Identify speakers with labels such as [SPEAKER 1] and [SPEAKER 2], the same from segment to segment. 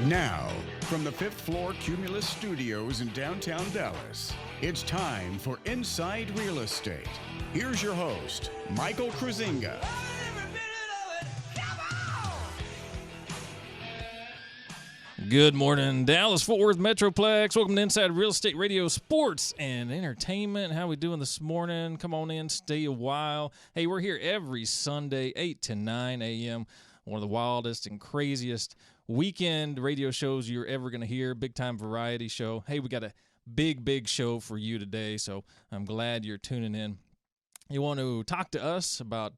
[SPEAKER 1] Now, from the fifth floor Cumulus Studios in downtown Dallas, it's time for Inside Real Estate. Here's your host, Michael Kruizinga.
[SPEAKER 2] Good morning, Dallas-Fort Worth Metroplex. Welcome to Inside Real Estate Radio, Sports and Entertainment. How we doing this morning? Come on in, stay a while. Hey, we're here every Sunday, 8 to 9 a.m., one of the wildest and craziest weekend radio shows you're ever going to hear, big-time variety show. Hey, we got a big show for you today, so I'm glad you're tuning in. You want to talk to us about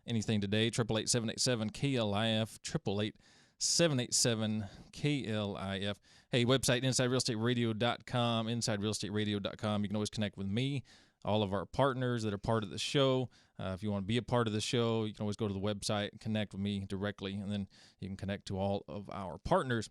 [SPEAKER 2] anything today, 888-787-KLIF, 888-787-KLIF. Hey, website, InsideRealEstateRadio.com, InsideRealEstateRadio.com. You can always connect with me, all of our partners that are part of the show. If you want to be a part of the show, you can always go to the website and connect with me directly, and then you can connect to all of our partners.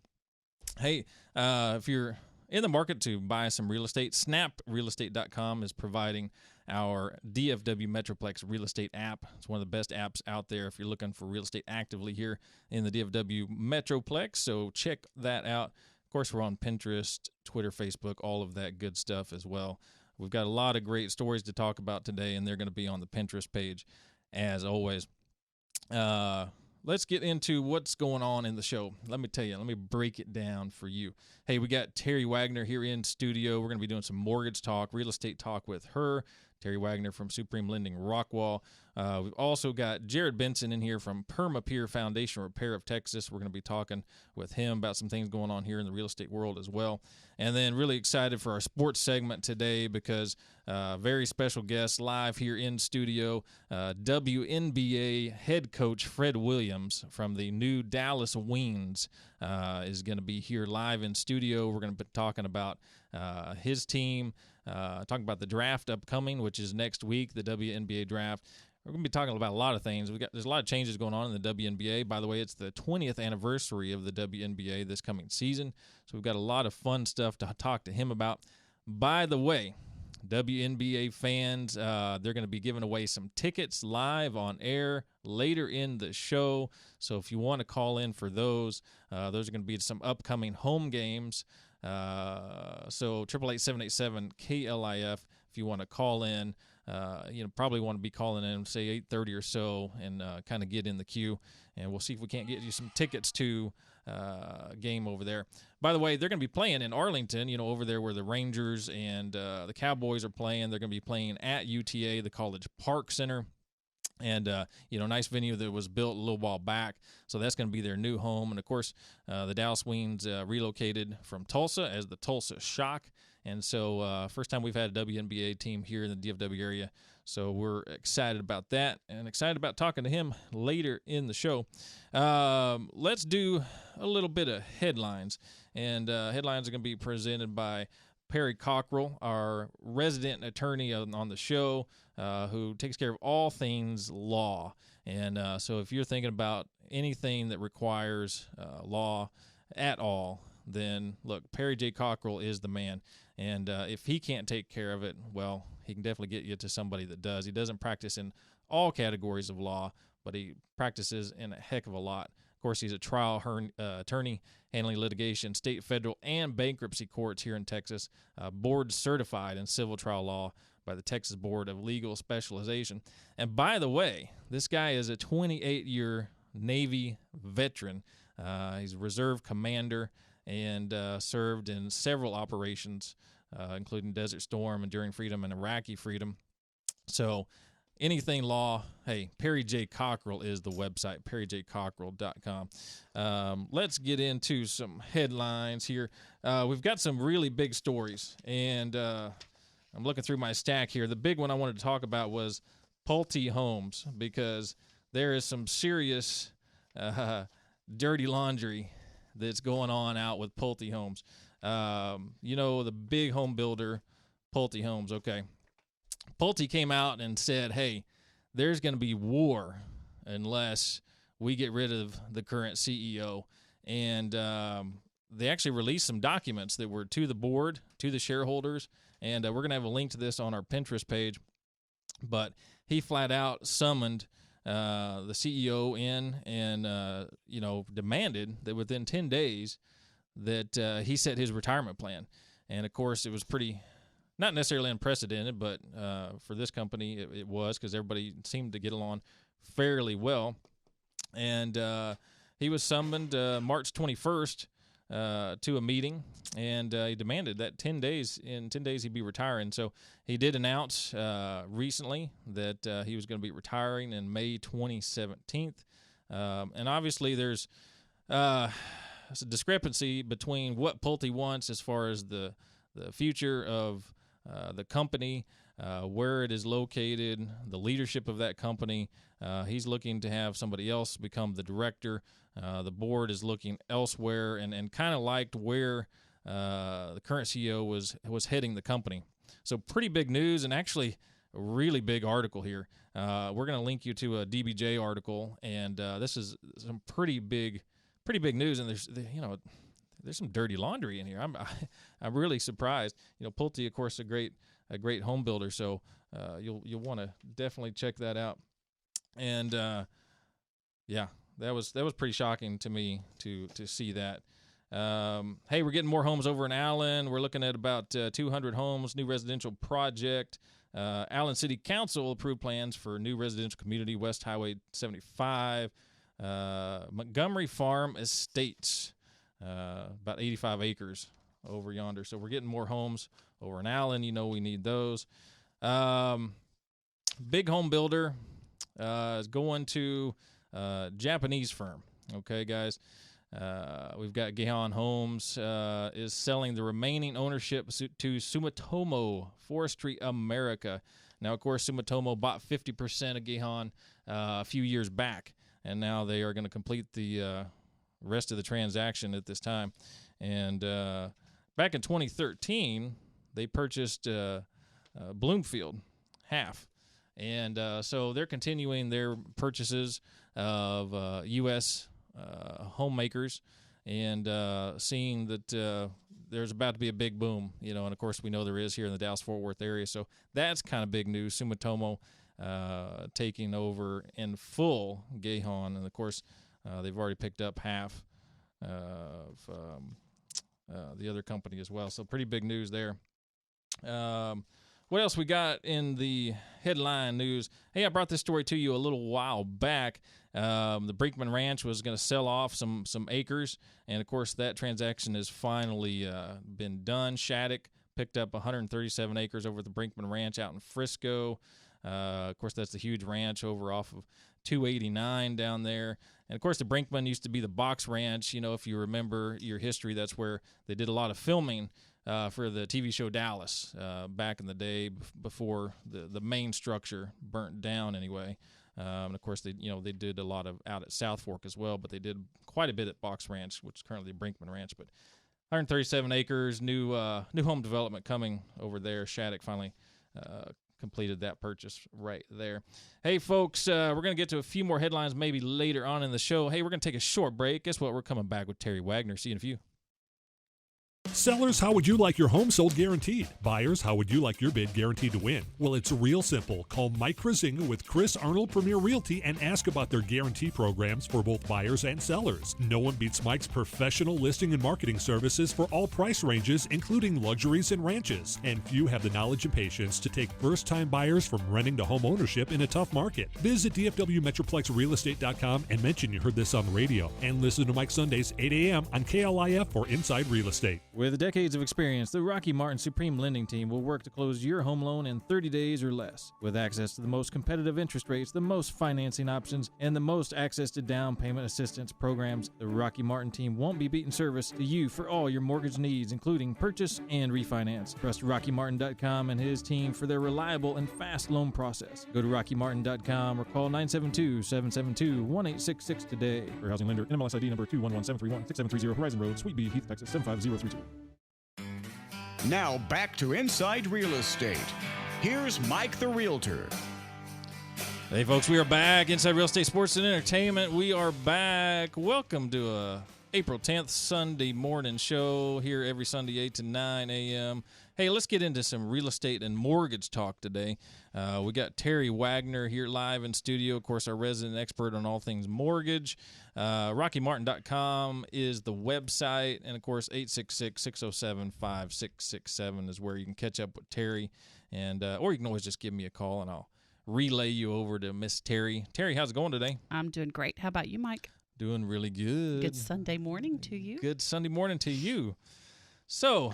[SPEAKER 2] Hey, if you're in the market to buy some real estate, SnapRealEstate.com is providing our DFW Metroplex real estate app. It's one of the best apps out there if you're looking for real estate actively here in the DFW Metroplex, so check that out. Of course, we're on Pinterest, Twitter, Facebook, all of that good stuff as well. We've got a lot of great stories to talk about today, and they're going to be on the Pinterest page, as always. Let's get into what's going on in the show. Let me tell you. Let me break it down for you. Hey, we got Terri Wagner here in studio. We're going to be doing some mortgage talk, real estate talk with her. Terri Wagner from Supreme Lending Rockwall. We've also got Jared Benson in here from Perma Pier Foundation Repair of Texas. We're going to be talking with him about some things going on here in the real estate world as well. And then really excited for our sports segment today because very special guest live here in studio, WNBA head coach Fred Williams from the new Dallas Wings is going to be here live in studio. We're going to be talking about his team, talking about the draft upcoming, which is next week, the WNBA draft. We're going to be talking about a lot of things. There's a lot of changes going on in the WNBA. By the way, it's the 20th anniversary of the WNBA this coming season, so we've got a lot of fun stuff to talk to him about. By the way, WNBA fans, they're going to be giving away some tickets live on air later in the show, so if you want to call in for those are going to be some upcoming home games. So 888-787-KLIF if you want to call in. Probably want to be calling in, say 8:30 or so, and kind of get in the queue, and we'll see if we can't get you some tickets to a game over there. By the way, they're going to be playing in Arlington, over there where the Rangers and the Cowboys are playing. They're going to be playing at UTA, the College Park Center. And, nice venue that was built a little while back. So that's going to be their new home. And, of course, the Dallas Wings relocated from Tulsa as the Tulsa Shock. And so first time we've had a WNBA team here in the DFW area. So we're excited about that and excited about talking to him later in the show. Let's do a little bit of headlines. And headlines are going to be presented by Perry Cockrell, our resident attorney on the show, who takes care of all things law. And so if you're thinking about anything that requires law at all, then look, Perry J. Cockrell is the man. And if he can't take care of it, well, he can definitely get you to somebody that does. He doesn't practice in all categories of law, but he practices in a heck of a lot. Of course, he's a trial attorney handling litigation, state, federal, and bankruptcy courts here in Texas, board certified in civil trial law by the Texas Board of Legal Specialization. And by the way, this guy is a 28-year Navy veteran. He's a reserve commander and served in several operations, including Desert Storm, Enduring Freedom, and Iraqi Freedom. So anything law, hey, Perry J. Cockrell is the website, perryjcockrell.com. Let's get into some headlines here. We've got some really big stories, and I'm looking through my stack here. The big one I wanted to talk about was Pulte Homes, because there is some serious dirty laundry that's going on out with Pulte Homes. The big home builder, Pulte Homes, okay. Pulte came out and said, hey, there's going to be war unless we get rid of the current CEO. And they actually released some documents that were to the board, to the shareholders, and we're going to have a link to this on our Pinterest page. But he flat out summoned the CEO in and, demanded that within 10 days that he set his retirement plan. And, of course, it was pretty not necessarily unprecedented, but for this company it was, because everybody seemed to get along fairly well. And he was summoned March 21st to a meeting, and he demanded that 10 days he'd be retiring. So he did announce recently that he was going to be retiring in May 2017. And obviously there's a discrepancy between what Pulte wants as far as the future of the company, where it is located, the leadership of that company. He's looking to have somebody else become the director. The board is looking elsewhere, and kind of liked where the current CEO was heading the company. So pretty big news, and actually a really big article here. We're going to link you to a DBJ article, and this is some pretty big news. And there's some dirty laundry in here. I'm really surprised. Pulte, of course, a great home builder, so you'll want to definitely check that out. And that was pretty shocking to me to see that. Hey, we're getting more homes over in Allen. We're looking at about 200 homes, new residential project. Allen City Council approved plans for new residential community, West Highway 75, Montgomery Farm Estates, about 85 acres over yonder. So we're getting more homes over in Allen. We need those. Big home builder is going to Japanese firm. Okay, guys. We've got Gehan Homes is selling the remaining ownership to Sumitomo Forestry America. Now, of course, Sumitomo bought 50% of Gehan a few years back, and now they are going to complete the rest of the transaction at this time. And back in 2013, they purchased Bloomfield, half. And so they're continuing their purchases of U.S. Homemakers, and seeing that there's about to be a big boom, and of course we know there is here in the Dallas-Fort Worth area. So that's kind of big news. Sumitomo taking over in full Gehan, and of course they've already picked up half of the other company as well. So pretty big news there. What else we got in the headline news? Hey, I brought this story to you a little while back. The Brinkman Ranch was going to sell off some acres, and of course that transaction has finally been done. Shattuck picked up 137 acres over at the Brinkman Ranch out in Frisco. Of course, that's the huge ranch over off of 289 down there. And of course, the Brinkman used to be the Box Ranch. If you remember your history, that's where they did a lot of filming for the TV show Dallas back in the day before the main structure burnt down anyway. And of course, they did a lot of out at South Fork as well, but they did quite a bit at Box Ranch, which is currently Brinkman Ranch. But 137 acres, new home development coming over there. Shattuck finally completed that purchase right there. Hey, folks, we're going to get to a few more headlines maybe later on in the show. Hey, we're going to take a short break. Guess what? We're coming back with Terry Wagner. See you in a few.
[SPEAKER 3] Sellers, how would you like your home sold guaranteed? Buyers, how would you like your bid guaranteed to win? Well, it's real simple. Call Mike Kruizinga with Chris Arnold Premier Realty and ask about their guarantee programs for both buyers and sellers. No one beats Mike's professional listing and marketing services for all price ranges, including luxuries and ranches. And few have the knowledge and patience to take first-time buyers from renting to home ownership in a tough market. Visit DFWMetroplexRealestate.com and mention you heard this on the radio. And listen to Mike Sundays, 8 a.m. on KLIF for Inside Real Estate.
[SPEAKER 2] With decades of experience, the Rocky Martin Supreme Lending Team will work to close your home loan in 30 days or less. With access to the most competitive interest rates, the most financing options, and the most access to down payment assistance programs, the Rocky Martin Team won't be beating service to you for all your mortgage needs, including purchase and refinance. Trust RockyMartin.com and his team for their reliable and fast loan process. Go to RockyMartin.com or call 972-772-1866 today.
[SPEAKER 4] For housing lender, NMLS ID number 211731, 6730 Horizon Road, Suite B, Heath, Texas 75032.
[SPEAKER 1] Now back to Inside Real Estate. Here's Mike the Realtor.
[SPEAKER 2] Hey folks, we are back. Inside Real Estate Sports and Entertainment. We are back. Welcome to April 10th, Sunday morning show here every Sunday, 8 to 9 a.m. Hey, let's get into some real estate and mortgage talk today. We got Terri Wagner here live in studio, of course, our resident expert on all things mortgage. RockyMartin.com is the website, and, of course, 866-607-5667 is where you can catch up with Terri, and or you can always just give me a call, and I'll relay you over to Miss Terri. Terri, how's it going today?
[SPEAKER 5] I'm doing great. How about you, Mike?
[SPEAKER 2] Doing really good.
[SPEAKER 5] Good Sunday morning to you.
[SPEAKER 2] Good Sunday morning to you. So,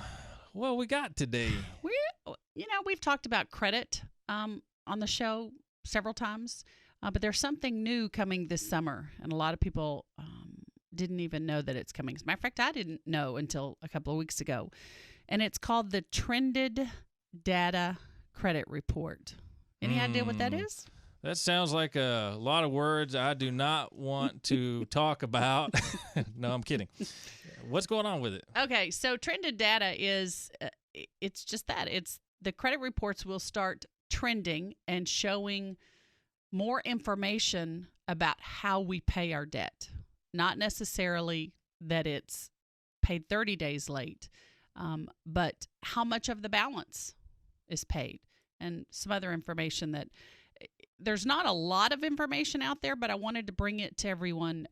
[SPEAKER 2] what we got today?
[SPEAKER 5] We've talked about credit on the show several times, but there's something new coming this summer, and a lot of people didn't even know that it's coming. As a matter of fact, I didn't know until a couple of weeks ago, and it's called the Trended Data Credit Report. Any idea what that is?
[SPEAKER 2] That sounds like a lot of words I do not want to talk about. No, I'm kidding. What's going on with it?
[SPEAKER 5] Okay, so trended data is, it's just that. It's the credit reports will start trending and showing more information about how we pay our debt. Not necessarily that it's paid 30 days late, but how much of the balance is paid and some other information that there's not a lot of information out there, but I wanted to bring it to everyone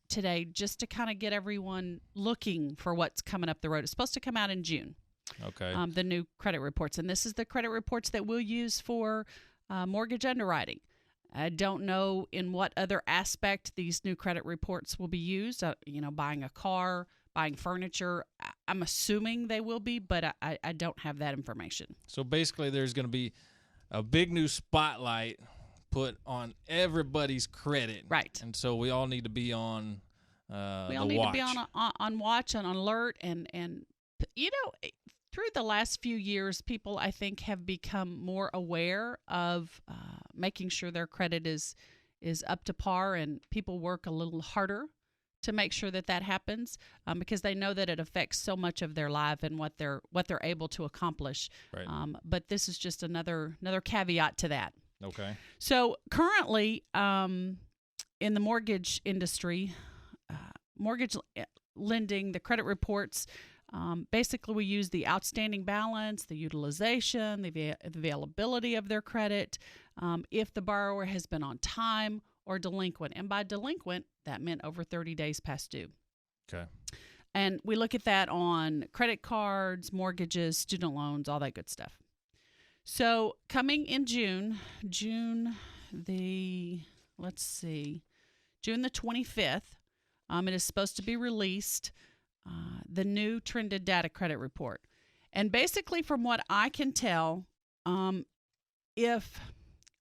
[SPEAKER 5] today just to kind of get everyone looking for what's coming up the road. It's supposed to come out in June.
[SPEAKER 2] Okay.
[SPEAKER 5] The new credit reports. And this is the credit reports that we'll use for mortgage underwriting. I don't know in what other aspect these new credit reports will be used. Buying a car, buying furniture. I'm assuming they will be, but I don't have that information.
[SPEAKER 2] So basically there's going to be a big new spotlight put on everybody's credit.
[SPEAKER 5] Right.
[SPEAKER 2] And so we all need to be on
[SPEAKER 5] we all need
[SPEAKER 2] watch.
[SPEAKER 5] to be on watch and on alert. And through the last few years, people, I think, have become more aware of making sure their credit is up to par, and people work a little harder to make sure that happens because they know that it affects so much of their life and what they're able to accomplish.
[SPEAKER 2] Right.
[SPEAKER 5] But this is just another caveat to that.
[SPEAKER 2] Okay.
[SPEAKER 5] So currently in the mortgage industry, mortgage lending, the credit reports, basically we use the outstanding balance, the utilization, the availability of their credit, if the borrower has been on time or delinquent. And by delinquent, that meant over 30 days past due.
[SPEAKER 2] Okay.
[SPEAKER 5] And we look at that on credit cards, mortgages, student loans, all that good stuff. So coming in June the 25th, it is supposed to be released, the new Trended Data Credit Report. And basically from what I can tell, if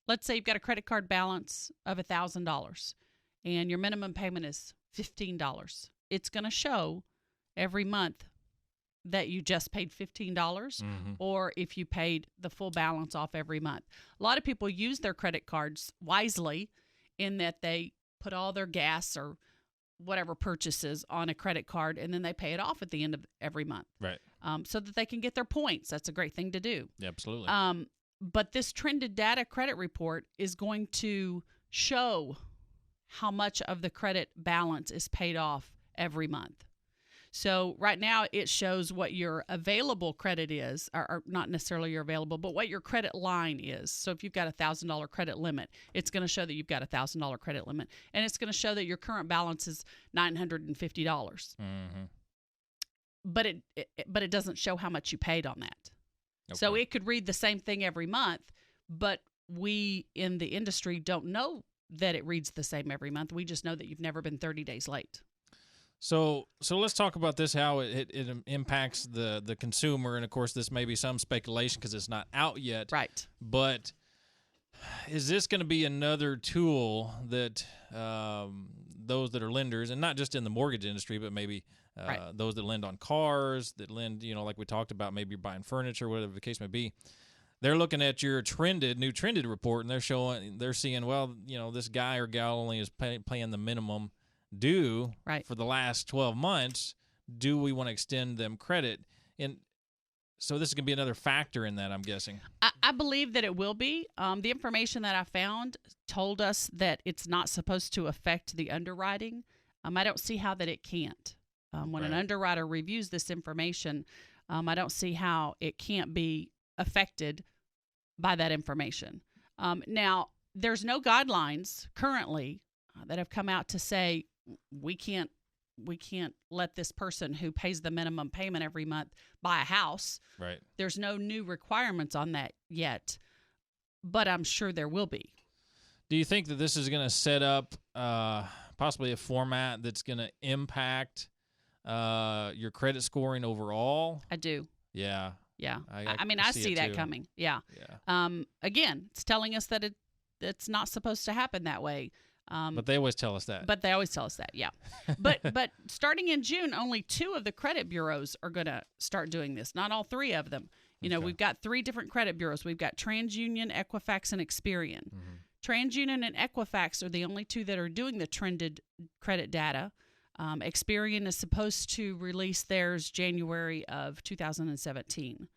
[SPEAKER 5] let's say you've got a credit card balance of $1,000 and your minimum payment is $15. It's going to show every month that you just paid $15 or if you paid the full balance off every month. A lot of people use their credit cards wisely in that they put all their gas or whatever purchases on a credit card and then they pay it off at the end of every month.
[SPEAKER 2] Right.
[SPEAKER 5] So that they can get their points. That's a great thing to do.
[SPEAKER 2] Yeah, absolutely.
[SPEAKER 5] But this Trended Data Credit Report is going to show how much of the credit balance is paid off every month. So right now it shows what your available credit is, or not necessarily your available, but what your credit line is. So if you've got a $1,000 credit limit, it's going to show that you've got a $1,000 credit limit. And it's going to show that your current balance is $950. But it doesn't show how much you paid on that. Okay. So it could read the same thing every month, but we in the industry don't know that it reads the same every month. We just know that you've never been 30 days late.
[SPEAKER 2] So let's talk about this, how it impacts the consumer. And, of course, this may be some speculation because it's not out yet.
[SPEAKER 5] Right.
[SPEAKER 2] But is this going to be another tool that those that are lenders, and not just in the mortgage industry, but maybe those that lend on cars, that lend, like we talked about, maybe you're buying furniture, whatever the case may be, they're looking at your new trended report, and they're seeing, well, this guy or gal only is paying the minimum due for the last 12 months. Do we want to extend them credit? And so this is going to be another factor in that, I'm guessing.
[SPEAKER 5] I believe that it will be. The information that I found told us that it's not supposed to affect the underwriting. I don't see how that it can't. When an underwriter reviews this information, I don't see how it can't be affected by that information. Now, there's no guidelines currently that have come out to say we can't let this person who pays the minimum payment every month buy a house.
[SPEAKER 2] Right.
[SPEAKER 5] There's no new requirements on that yet, but I'm sure there will be.
[SPEAKER 2] Do you think that this is going to set up possibly a format that's going to impact your credit scoring overall?
[SPEAKER 5] I do.
[SPEAKER 2] Yeah.
[SPEAKER 5] Yeah. I see that coming. Yeah. Again, it's telling us that it's not supposed to happen that way.
[SPEAKER 2] But they always tell us that.
[SPEAKER 5] Yeah. But starting in June, only 2 of the credit bureaus are going to start doing this. Not all 3 of them. We've got 3 different credit bureaus. We've got TransUnion, Equifax, and Experian. Mm-hmm. TransUnion and Equifax are the only 2 that are doing the trended credit data. Experian is supposed to release theirs January of 2017.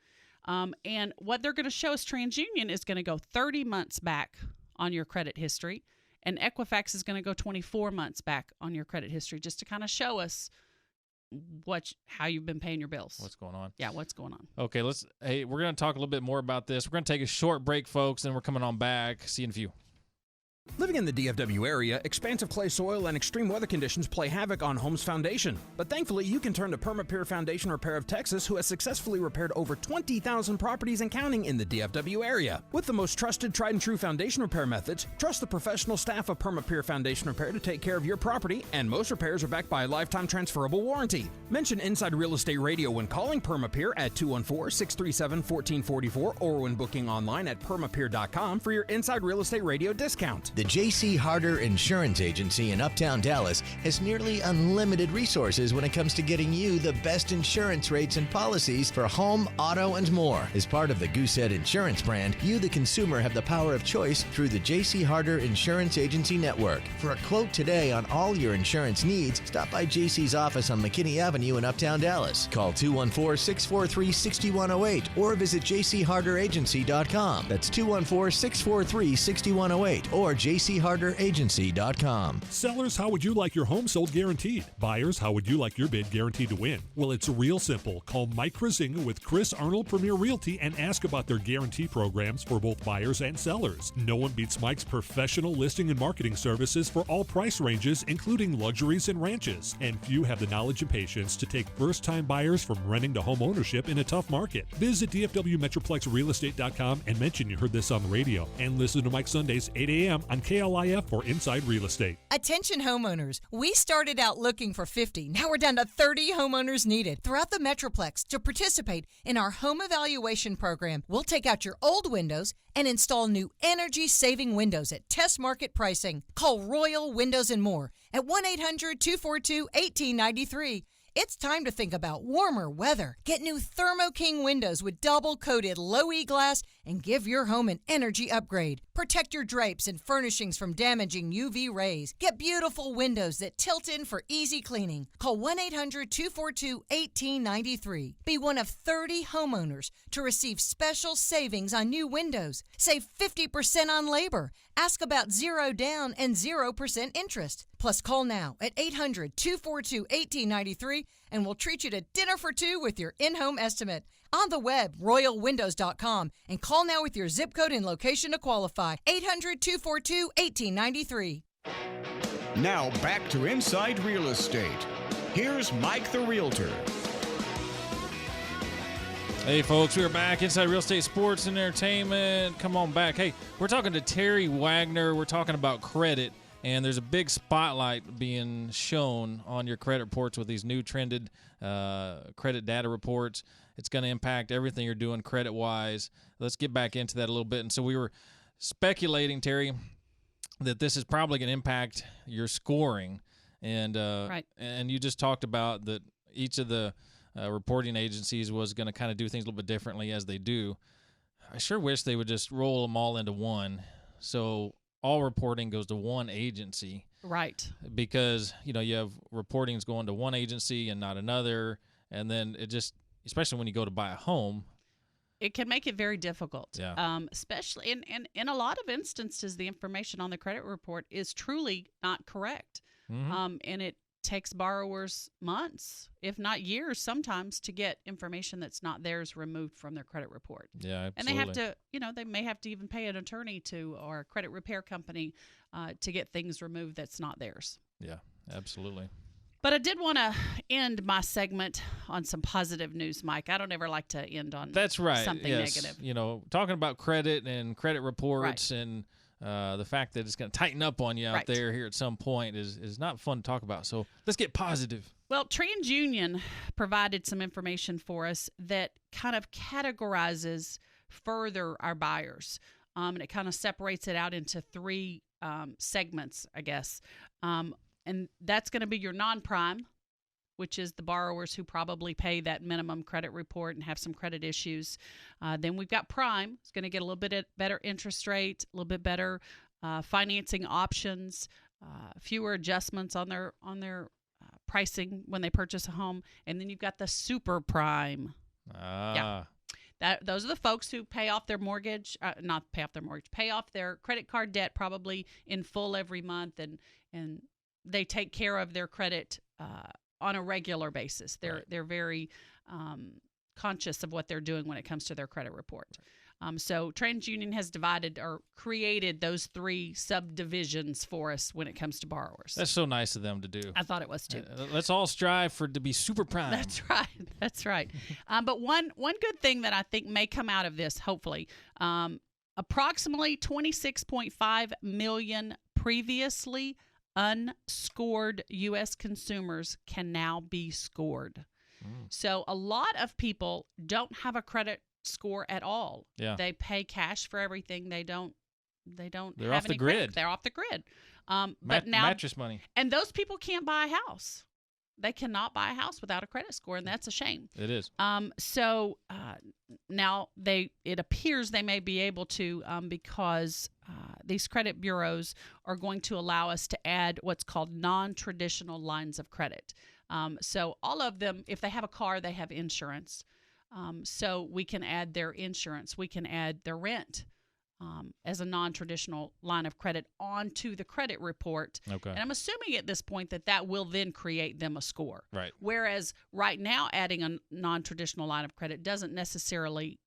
[SPEAKER 5] And what they're going to show us, TransUnion is going to go 30 months back on your credit history, and Equifax is going to go 24 months back on your credit history, just to kind of show us how you've been paying your bills.
[SPEAKER 2] What's going on?
[SPEAKER 5] Yeah, what's going on.
[SPEAKER 2] Okay, we're going to talk a little bit more about this. We're going to take a short break, folks, and we're coming on back. See you in a few.
[SPEAKER 6] Living in the DFW area, expansive clay soil and extreme weather conditions play havoc on homes' foundation. But thankfully, you can turn to Perma Pier Foundation Repair of Texas, who has successfully repaired over 20,000 properties and counting in the DFW area. With the most trusted, tried and true foundation repair methods, trust the professional staff of Perma Pier Foundation Repair to take care of your property, and most repairs are backed by a lifetime transferable warranty. Mention Inside Real Estate Radio when calling Perma Pier at 214-637-1444 or when booking online at permapier.com for your Inside Real Estate Radio discount.
[SPEAKER 7] The J.C. Harder Insurance Agency in Uptown Dallas has nearly unlimited resources when it comes to getting you the best insurance rates and policies for home, auto, and more. As part of the Goosehead Insurance brand, you, the consumer, have the power of choice through the J.C. Harder Insurance Agency Network. For a quote today on all your insurance needs, stop by J.C.'s office on McKinney Avenue in Uptown Dallas. Call 214-643-6108 or visit jcharderagency.com. That's 214-643-6108 or jcharderagency.com.
[SPEAKER 3] Sellers, how would you like your home sold guaranteed? Buyers, how would you like your bid guaranteed to win? Well, it's real simple. Call Mike Kruizinga with Chris Arnold Premier Realty and ask about their guarantee programs for both buyers and sellers. No one beats Mike's professional listing and marketing services for all price ranges, including luxuries and ranches. And few have the knowledge and patience to take first-time buyers from renting to home ownership in a tough market. Visit DFWMetroplexRealestate.com and mention you heard this on the radio. And listen to Mike Sundays, 8 a.m. on KLIF for Inside Real Estate.
[SPEAKER 8] Attention homeowners. We started out looking for 50. Now we're down to 30 homeowners needed throughout the Metroplex to participate in our home evaluation program. We'll take out your old windows and install new energy-saving windows at test market pricing. Call Royal Windows and More at 1-800-242-1893. It's time to think about warmer weather. Get new Thermo King windows with double-coated low-E glass and give your home an energy upgrade. Protect your drapes and furnishings from damaging UV rays. Get beautiful windows that tilt in for easy cleaning. Call 1-800-242-1893. Be one of 30 homeowners to receive special savings on new windows. Save 50% on labor. Ask about 0 down and 0% interest. Plus, call now at 800-242-1893 and we'll treat you to dinner for 2 with your in-home estimate. On the web, royalwindows.com, and call now with your zip code and location to qualify. 800-242-1893.
[SPEAKER 1] Now back to Inside Real Estate. Here's Mike the Realtor.
[SPEAKER 2] Hey, folks, we're back. Inside Real Estate Sports and Entertainment. Come on back. Hey, we're talking to Terri Wagner. We're talking about credit, and there's a big spotlight being shown on your credit reports with these new trended credit data reports. It's going to impact everything you're doing credit-wise. Let's get back into that a little bit. And so we were speculating, Terri, that this is probably going to impact your scoring. And
[SPEAKER 5] right.
[SPEAKER 2] And you just talked about that each of the reporting agencies was going to kind of do things a little bit differently as they do. I sure wish they would just roll them all into one. So all reporting goes to one agency.
[SPEAKER 5] Right.
[SPEAKER 2] Because, you have reportings going to one agency and not another. And then it just, especially when you go to buy a home,
[SPEAKER 5] it can make it very difficult.
[SPEAKER 2] Yeah.
[SPEAKER 5] Especially in a lot of instances, the information on the credit report is truly not correct.
[SPEAKER 2] Mm-hmm.
[SPEAKER 5] And takes borrowers months, if not years sometimes, to get information that's not theirs removed from their credit report.
[SPEAKER 2] Yeah, absolutely.
[SPEAKER 5] And they have to, they may have to even pay an attorney or a credit repair company to get things removed that's not theirs.
[SPEAKER 2] Yeah, absolutely.
[SPEAKER 5] But I did want to end my segment on some positive news, Mike. I don't ever like to end on
[SPEAKER 2] That's right.
[SPEAKER 5] something
[SPEAKER 2] yes.
[SPEAKER 5] negative.
[SPEAKER 2] Talking about credit and credit reports and the fact that it's going to tighten up on you out there here at some point is not fun to talk about. So let's get positive.
[SPEAKER 5] Well, TransUnion provided some information for us that kind of categorizes further our buyers. And it kind of separates it out into three segments, I guess. And that's going to be your non-prime, which is the borrowers who probably pay that minimum credit report and have some credit issues. Then we've got prime. It's going to get a little bit better interest rate, a little bit better financing options, fewer adjustments on their pricing when they purchase a home. And then you've got the super prime. Those are the folks who pay off their mortgage, pay off their credit card debt probably in full every month, and they take care of their credit on a regular basis. They're very conscious of what they're doing when it comes to their credit report. So TransUnion has divided or created those three subdivisions for us when it comes to borrowers.
[SPEAKER 2] That's so nice of them to do.
[SPEAKER 5] I thought it was too.
[SPEAKER 2] Let's all strive to be super prime.
[SPEAKER 5] That's right. But one good thing that I think may come out of this, hopefully, approximately 26.5 million previously unscored U.S. consumers can now be scored. So a lot of people don't have a credit score at all.
[SPEAKER 2] Yeah.
[SPEAKER 5] They pay cash for everything. They're
[SPEAKER 2] off
[SPEAKER 5] have
[SPEAKER 2] the
[SPEAKER 5] any
[SPEAKER 2] grid.
[SPEAKER 5] credit. They're off the grid. But now
[SPEAKER 2] mattress money.
[SPEAKER 5] And those people can't buy a house. They cannot buy a house without a credit score, and that's a shame.
[SPEAKER 2] It is.
[SPEAKER 5] So now it appears they may be able to because these credit bureaus are going to allow us to add what's called non-traditional lines of credit. So all of them, if they have a car, they have insurance. So we can add their insurance. We can add their rent as a non-traditional line of credit onto the credit report.
[SPEAKER 2] Okay.
[SPEAKER 5] And I'm assuming at this point that will then create them a score.
[SPEAKER 2] Right.
[SPEAKER 5] Whereas right now adding a non-traditional line of credit doesn't necessarily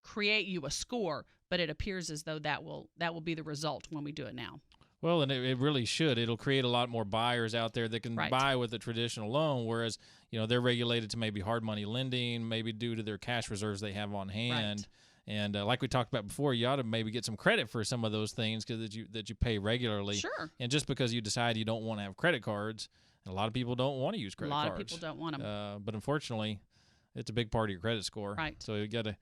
[SPEAKER 5] create you a score, but it appears as though that will be the result when we do it now.
[SPEAKER 2] Well, and it really should. It'll create a lot more buyers out there that can buy with a traditional loan, whereas they're regulated to maybe hard money lending, maybe due to their cash reserves they have on hand.
[SPEAKER 5] Right.
[SPEAKER 2] And like we talked about before, you ought to maybe get some credit for some of those things that you pay regularly.
[SPEAKER 5] Sure.
[SPEAKER 2] And just because you decide you don't want to have credit cards, and a lot of people don't want to use credit cards.
[SPEAKER 5] A lot of people don't want them.
[SPEAKER 2] But unfortunately, it's a big part of your credit score.
[SPEAKER 5] Right.
[SPEAKER 2] So you got to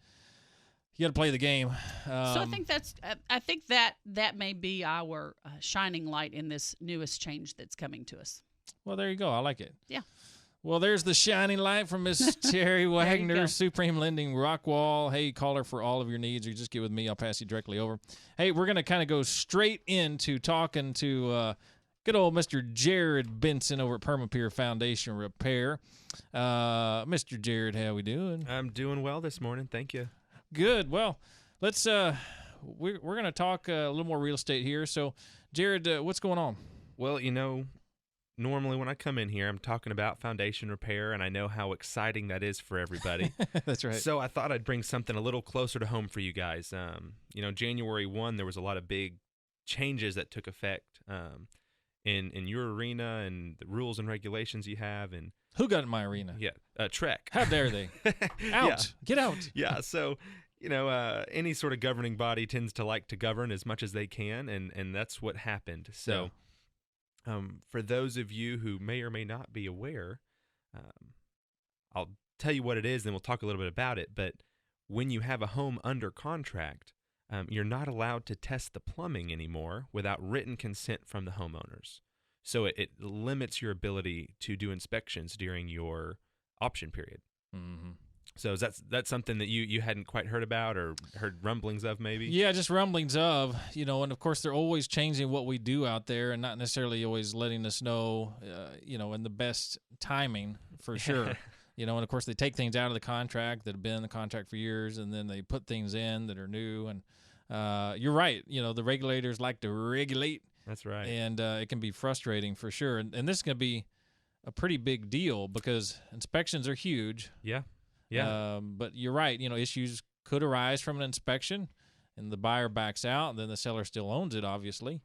[SPEAKER 2] play the game.
[SPEAKER 5] So I think that may be our shining light in this newest change that's coming to us.
[SPEAKER 2] Well, there you go. I like it.
[SPEAKER 5] Yeah.
[SPEAKER 2] Well, there's the shining light from Miss Terri Wagner, Supreme Lending, Rockwall. Hey, call her for all of your needs, or just get with me. I'll pass you directly over. Hey, we're going to kind of go straight into talking to good old Mr. Jared Benson over at Perma Pier Foundation Repair. Mr. Jared, how we doing?
[SPEAKER 9] I'm doing well this morning. Thank you.
[SPEAKER 2] Good. Well, let's we're going to talk a little more real estate here. So, Jared, what's going on?
[SPEAKER 9] Well, normally when I come in here, I'm talking about foundation repair, and I know how exciting that is for everybody.
[SPEAKER 2] That's right.
[SPEAKER 9] So I thought I'd bring something a little closer to home for you guys. January 1, there was a lot of big changes that took effect in your arena and the rules and regulations you have. And
[SPEAKER 2] who got in my arena?
[SPEAKER 9] Yeah, Trek.
[SPEAKER 2] How dare they? Out.
[SPEAKER 9] Yeah.
[SPEAKER 2] Get out.
[SPEAKER 9] Yeah, so any sort of governing body tends to like to govern as much as they can, and that's what happened. So for those of you who may or may not be aware, I'll tell you what it is, then we'll talk a little bit about it. But when you have a home under contract, you're not allowed to test the plumbing anymore without written consent from the homeowners. So it limits your ability to do inspections during your option period.
[SPEAKER 2] Mm-hmm.
[SPEAKER 9] So that's something that you hadn't quite heard about or heard rumblings of maybe?
[SPEAKER 2] Yeah, just rumblings of, and of course they're always changing what we do out there and not necessarily always letting us know, in the best timing for sure. And of course they take things out of the contract that have been in the contract for years, and then they put things in that are new. And you're right. The regulators like to regulate.
[SPEAKER 9] That's right.
[SPEAKER 2] And it can be frustrating for sure. And this is going to be a pretty big deal because inspections are huge.
[SPEAKER 9] Yeah.
[SPEAKER 2] But you're right. Issues could arise from an inspection, and the buyer backs out, and then the seller still owns it. Obviously,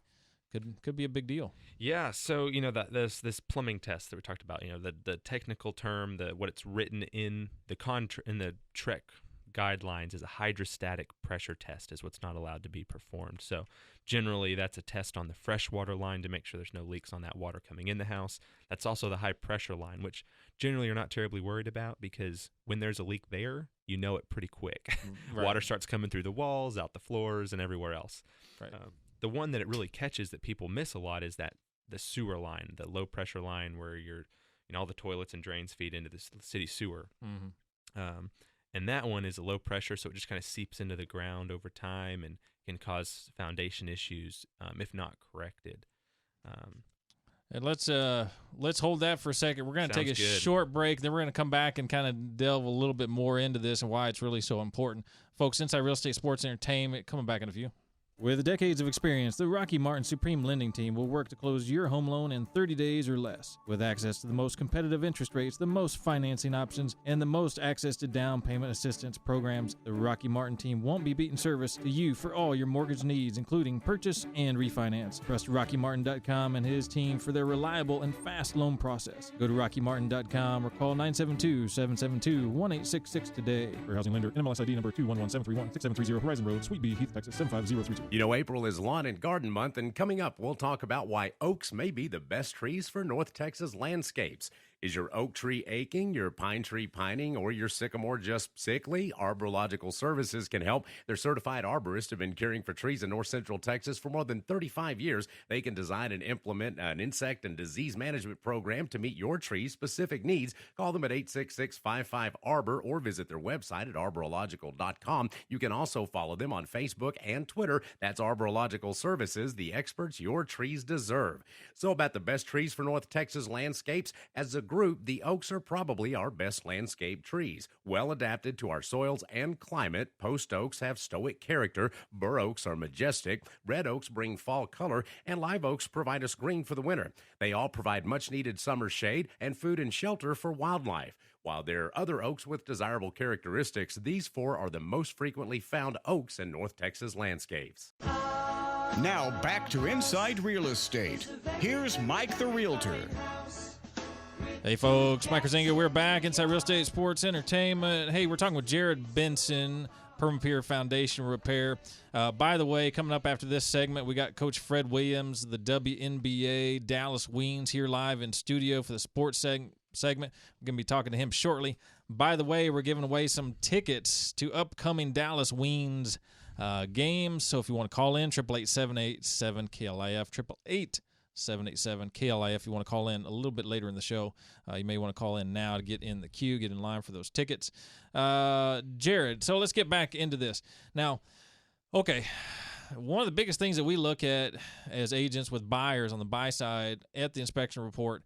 [SPEAKER 2] could be a big deal.
[SPEAKER 9] Yeah. So that this plumbing test that we talked about. The technical term, what it's written in the TREC guidelines is a hydrostatic pressure test is what's not allowed to be performed. So generally that's a test on the freshwater line to make sure there's no leaks on that water coming in the house. That's also the high pressure line, which generally you're not terribly worried about because when there's a leak there, you know it pretty quick.
[SPEAKER 2] Right.
[SPEAKER 9] Water starts coming through the walls, out the floors, and everywhere else.
[SPEAKER 2] Right.
[SPEAKER 9] The one that it really catches that people miss a lot is the sewer line, the low pressure line where all the toilets and drains feed into the city sewer.
[SPEAKER 2] Mm-hmm.
[SPEAKER 9] And that one is a low pressure, so it just kind of seeps into the ground over time and can cause foundation issues if not corrected.
[SPEAKER 2] And let's hold that for a second. We're going to take a short break, then we're going to come back and kind of delve a little bit more into this and why it's really so important. Folks, Inside Real Estate Sports Entertainment, coming back in a few.
[SPEAKER 4] With decades of experience, the Rocky Martin Supreme Lending Team will work to close your home loan in 30 days or less. With access to the most competitive interest rates, the most financing options, and the most access to down payment assistance programs, the Rocky Martin Team won't be beating service to you for all your mortgage needs, including purchase and refinance. Trust RockyMartin.com and his team for their reliable and fast loan process. Go to RockyMartin.com or call 972-772-1866 today.
[SPEAKER 3] For housing lender, NMLS ID number 211731, 6730 Horizon Road, Suite B, Heath, Texas 75032.
[SPEAKER 10] You know, April is Lawn and Garden Month, and coming up, we'll talk about why oaks may be the best trees for North Texas landscapes. Is your oak tree aching, your pine tree pining, or your sycamore just sickly? Arborilogical Services can help. Their certified arborists have been caring for trees in North Central Texas for more than 35 years. They can design and implement an insect and disease management program to meet your tree's specific needs. Call them at 866-55-ARBOR or visit their website at arborilogical.com. You can also follow them on Facebook and Twitter. That's Arborilogical Services, the experts your trees deserve. So about the best trees for North Texas landscapes, as a group, the oaks are probably our best landscape trees. Well adapted to our soils and climate, post oaks have stoic character, bur oaks are majestic, red oaks bring fall color, and live oaks provide us green for the winter. They all provide much needed summer shade and food and shelter for wildlife. While there are other oaks with desirable characteristics, these four are the most frequently found oaks in North Texas landscapes.
[SPEAKER 1] Now back to Inside Real Estate. Here's Mike the Realtor.
[SPEAKER 2] Hey folks, Mike Kruizinga, we're back inside Real Estate Sports Entertainment. Hey, we're talking with Jared Benson, Perma Pier Foundation Repair. By the way, coming up after this segment, we got Coach Fred Williams, the WNBA Dallas Weens here live in studio for the sports segment. We're going to be talking to him shortly. By the way, we're giving away some tickets to upcoming Dallas Weens games. So if you want to call in, 888-787-KLIF, 888-787-KLIF. If you want to call in a little bit later in the show, you may want to call in now to get in the queue, get in line for those tickets. Jared, so let's get back into this. Now, okay, one of the biggest things that we look at as agents with buyers on the buy side at the inspection report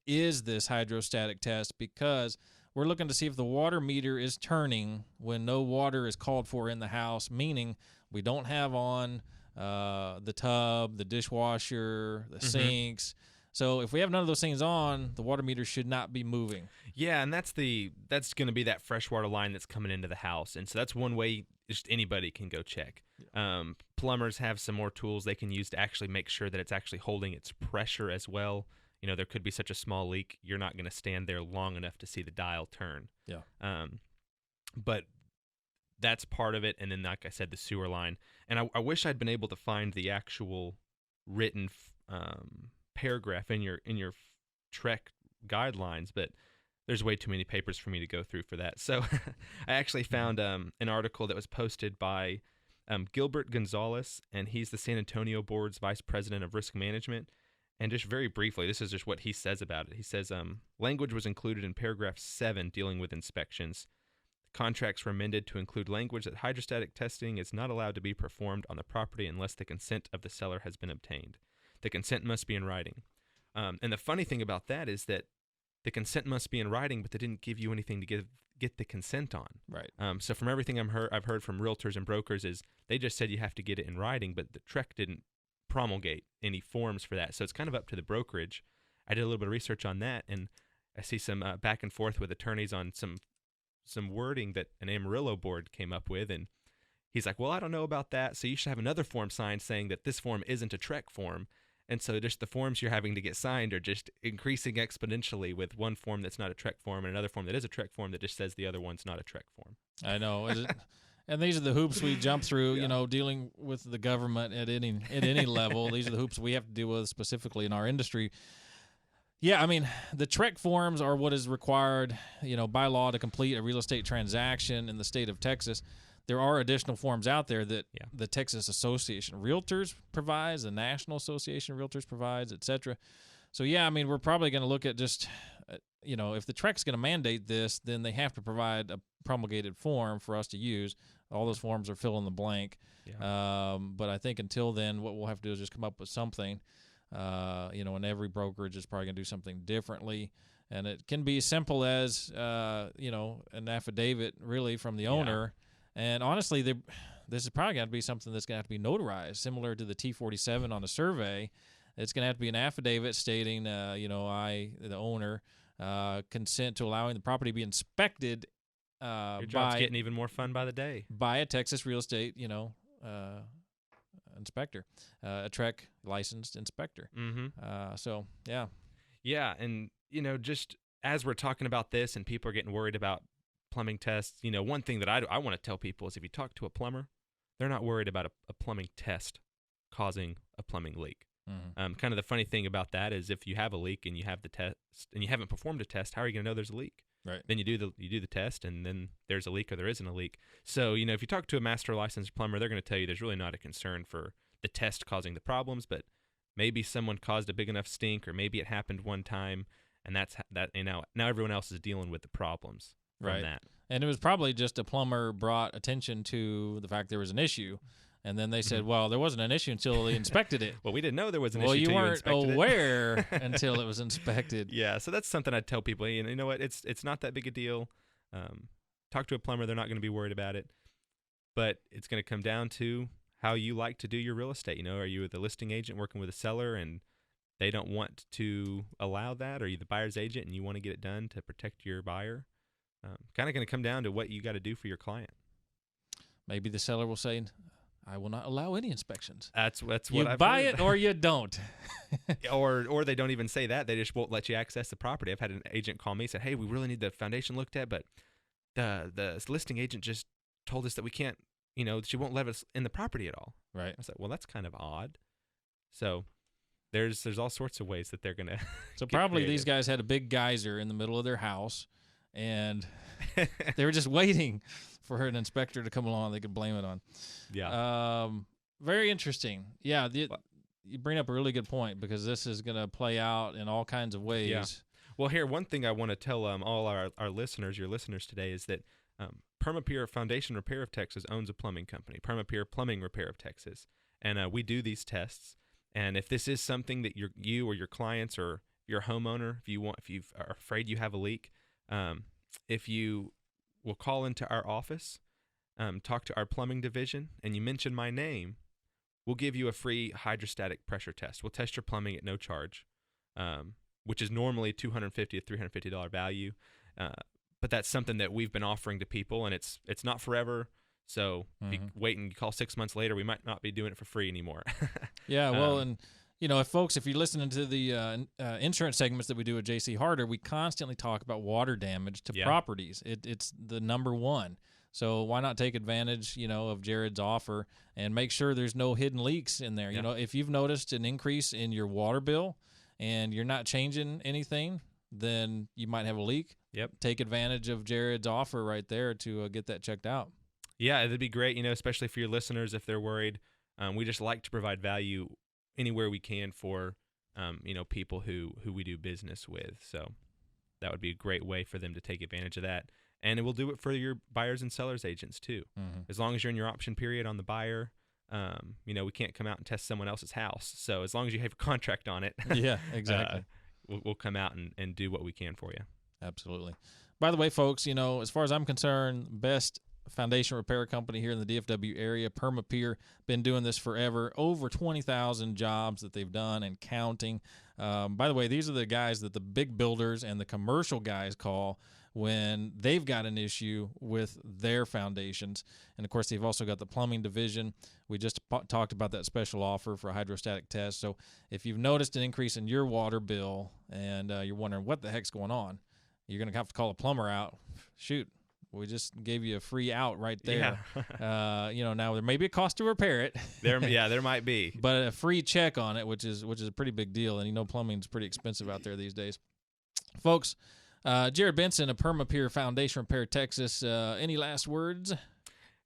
[SPEAKER 2] is this hydrostatic test, because we're looking to see if the water meter is turning when no water is called for in the house, meaning we don't have on the tub, the dishwasher, the sinks. So if we have none of those things on, the water meter should not be moving.
[SPEAKER 9] Yeah, and that's going to be that freshwater line that's coming into the house. And so that's one way just anybody can go check. Plumbers have some more tools they can use to actually make sure that it's actually holding its pressure as well. You know, there could be such a small leak, you're not going to stand there long enough to see the dial turn.
[SPEAKER 2] Yeah.
[SPEAKER 9] But that's part of it. And then, like I said, the sewer line. And I wish I'd been able to find the actual written paragraph in your TREC guidelines, but there's way too many papers for me to go through for that. So I actually found an article that was posted by Gilbert Gonzalez, and he's the San Antonio Board's Vice President of Risk Management. And just very briefly, this is just what he says about it. He says, language was included in paragraph 7 dealing with inspections. Contracts were amended to include language that hydrostatic testing is not allowed to be performed on the property unless the consent of the seller has been obtained. The consent must be in writing. And the funny thing about that is that the consent must be in writing, but they didn't give you anything to get the consent on.
[SPEAKER 2] Right.
[SPEAKER 9] So from everything I've heard from realtors and brokers is they just said you have to get it in writing, but the TREC didn't promulgate any forms for that. So it's kind of up to the brokerage I did a little bit of research on that, and I see some back and forth with attorneys on some wording that an Amarillo board came up with, and he's like, well, I don't know about that, so you should have another form signed saying that this form isn't a TREC form. And so just the forms you're having to get signed are just increasing exponentially, with one form that's not a TREC form and another form that is a TREC form that just says the other one's not a TREC form.
[SPEAKER 2] I know. And these are the hoops we jump through, you know, dealing with the government at any level. These are the hoops we have to deal with specifically in our industry. Yeah, I mean, the TREC forms are what is required, you know, by law to complete a real estate transaction in the state of Texas. There are additional forms out there that the Texas Association of Realtors provides, the National Association of Realtors provides, et cetera. So, yeah, I mean, we're probably going to look at just, you know, if the TREC's going to mandate this, then they have to provide a promulgated form for us to use. All those forms are fill in the blank. Yeah. But I think until then, what we'll have to do is just come up with something, you know, and every brokerage is probably going to do something differently. And it can be as simple as, you know, an affidavit really from the owner. And honestly, this is probably going to be something that's going to have to be notarized, similar to the T-47 on a survey. It's going to have to be an affidavit stating, you know, I, the owner, consent to allowing the property to be inspected.
[SPEAKER 9] Your job's getting even more fun by the day.
[SPEAKER 2] By a Texas real estate, you know, inspector, a TREC licensed inspector.
[SPEAKER 9] Mm-hmm.
[SPEAKER 2] So, yeah.
[SPEAKER 9] Yeah, and, you know, just as we're talking about this and people are getting worried about plumbing tests, you know, one thing that I want to tell people is if you talk to a plumber, they're not worried about a plumbing test causing a plumbing leak. Mm-hmm. Kind of the funny thing about that is if you have a leak and you have the test and you haven't performed a test, how are you going to know there's a leak?
[SPEAKER 2] Right.
[SPEAKER 9] Then you do the test and then there's a leak or there isn't a leak. So, you know, if you talk to a master licensed plumber, they're going to tell you there's really not a concern for the test causing the problems, but maybe someone caused a big enough stink, or maybe it happened one time, and that's that. You know, now everyone else is dealing with the problems from that. And
[SPEAKER 2] it was probably just a plumber brought attention to the fact there was an issue, and then they said, well, there wasn't an issue until they inspected it.
[SPEAKER 9] Well, we didn't know there was an
[SPEAKER 2] issue
[SPEAKER 9] until
[SPEAKER 2] you weren't aware
[SPEAKER 9] it.
[SPEAKER 2] until it was inspected.
[SPEAKER 9] Yeah, so that's something I'd tell people. You know what? It's not that big a deal. Talk to a plumber. They're not going to be worried about it. But it's going to come down to how you like to do your real estate. You know, are you the listing agent working with a seller and they don't want to allow that? Or are you the buyer's agent and you want to get it done to protect your buyer? Kind of going to come down to what you got to do for your client.
[SPEAKER 2] Maybe the seller will say, I will not allow any inspections.
[SPEAKER 9] That's what
[SPEAKER 2] you
[SPEAKER 9] I've
[SPEAKER 2] buy
[SPEAKER 9] heard.
[SPEAKER 2] it or you don't.
[SPEAKER 9] or they don't even say that. They just won't let you access the property. I've had an agent call me and said, hey, we really need the foundation looked at, but the listing agent just told us that we can't, you know, she won't let us in the property at all.
[SPEAKER 2] Right.
[SPEAKER 9] I was like, well, that's kind of odd. So there's all sorts of ways that they're going to
[SPEAKER 2] So probably these guys had a big geyser in the middle of their house, and they were just waiting for an inspector to come along they could blame it on.
[SPEAKER 9] Yeah.
[SPEAKER 2] Very interesting. Yeah, you bring up a really good point, because this is going to play out in all kinds of ways.
[SPEAKER 9] Yeah. Well, here, one thing I want to tell all our listeners, your listeners today, is that Perma Pier Foundation Repair of Texas owns a plumbing company, Perma Pier Plumbing Repair of Texas, and we do these tests. And if this is something that you or your clients or your homeowner, if you are afraid you have a leak, if you will call into our office, talk to our plumbing division, and you mention my name, we'll give you a free hydrostatic pressure test. We'll test your plumbing at no charge, which is normally $250 to $350 value. But that's something that we've been offering to people, and it's not forever. So if you wait and you call 6 months later, we might not be doing it for free anymore.
[SPEAKER 2] Yeah, well, and you know, if you're listening to the insurance segments that we do at JC Harder, we constantly talk about water damage to properties. It's the number one. So why not take advantage, you know, of Jared's offer and make sure there's no hidden leaks in there. Yeah. You know, if you've noticed an increase in your water bill and you're not changing anything, then you might have a leak.
[SPEAKER 9] Yep.
[SPEAKER 2] Take advantage of Jared's offer right there to get that checked out.
[SPEAKER 9] Yeah, it'd be great, you know, especially for your listeners if they're worried. We just like to provide value anywhere we can for, you know, people who we do business with. So that would be a great way for them to take advantage of that. And it will do it for your buyers and sellers agents too. Mm-hmm. As long as you're in your option period on the buyer, you know, we can't come out and test someone else's house. So as long as you have a contract on it,
[SPEAKER 2] yeah, exactly,
[SPEAKER 9] we'll come out and do what we can for you.
[SPEAKER 2] Absolutely. By the way, folks, you know, as far as I'm concerned, best foundation repair company here in the DFW area. Perma Pier, been doing this forever. Over 20,000 jobs that they've done and counting. By the way, these are the guys that the big builders and the commercial guys call when they've got an issue with their foundations. And, of course, they've also got the plumbing division. We just talked about that special offer for a hydrostatic test. So if you've noticed an increase in your water bill and you're wondering what the heck's going on, you're going to have to call a plumber out. Shoot. We just gave you a free out right there.
[SPEAKER 9] Yeah.
[SPEAKER 2] Now there may be a cost to repair it.
[SPEAKER 9] There might be.
[SPEAKER 2] But a free check on it, which is a pretty big deal. And plumbing's pretty expensive out there these days. Folks, Jared Benson of Perma Pier Foundation Repair, Texas. Any last words?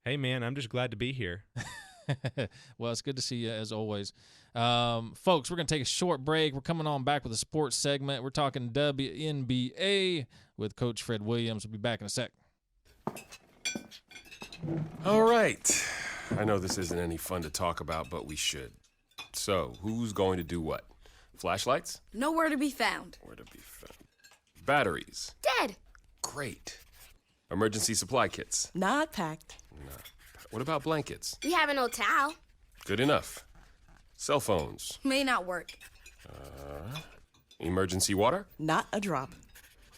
[SPEAKER 9] Hey, man, I'm just glad to be here.
[SPEAKER 2] Well, it's good to see you as always. Folks, we're going to take a short break. We're coming on back with a sports segment. We're talking WNBA with Coach Fred Williams. We'll be back in a sec.
[SPEAKER 11] All right. I know this isn't any fun to talk about, but we should. So, who's going to do what? Flashlights?
[SPEAKER 12] Nowhere to be found.
[SPEAKER 11] Where to be found? Batteries?
[SPEAKER 12] Dead.
[SPEAKER 11] Great. Emergency supply kits?
[SPEAKER 12] Not packed.
[SPEAKER 11] What about blankets?
[SPEAKER 12] We have an old towel.
[SPEAKER 11] Good enough. Cell phones?
[SPEAKER 12] May not work.
[SPEAKER 11] Emergency water?
[SPEAKER 12] Not a drop.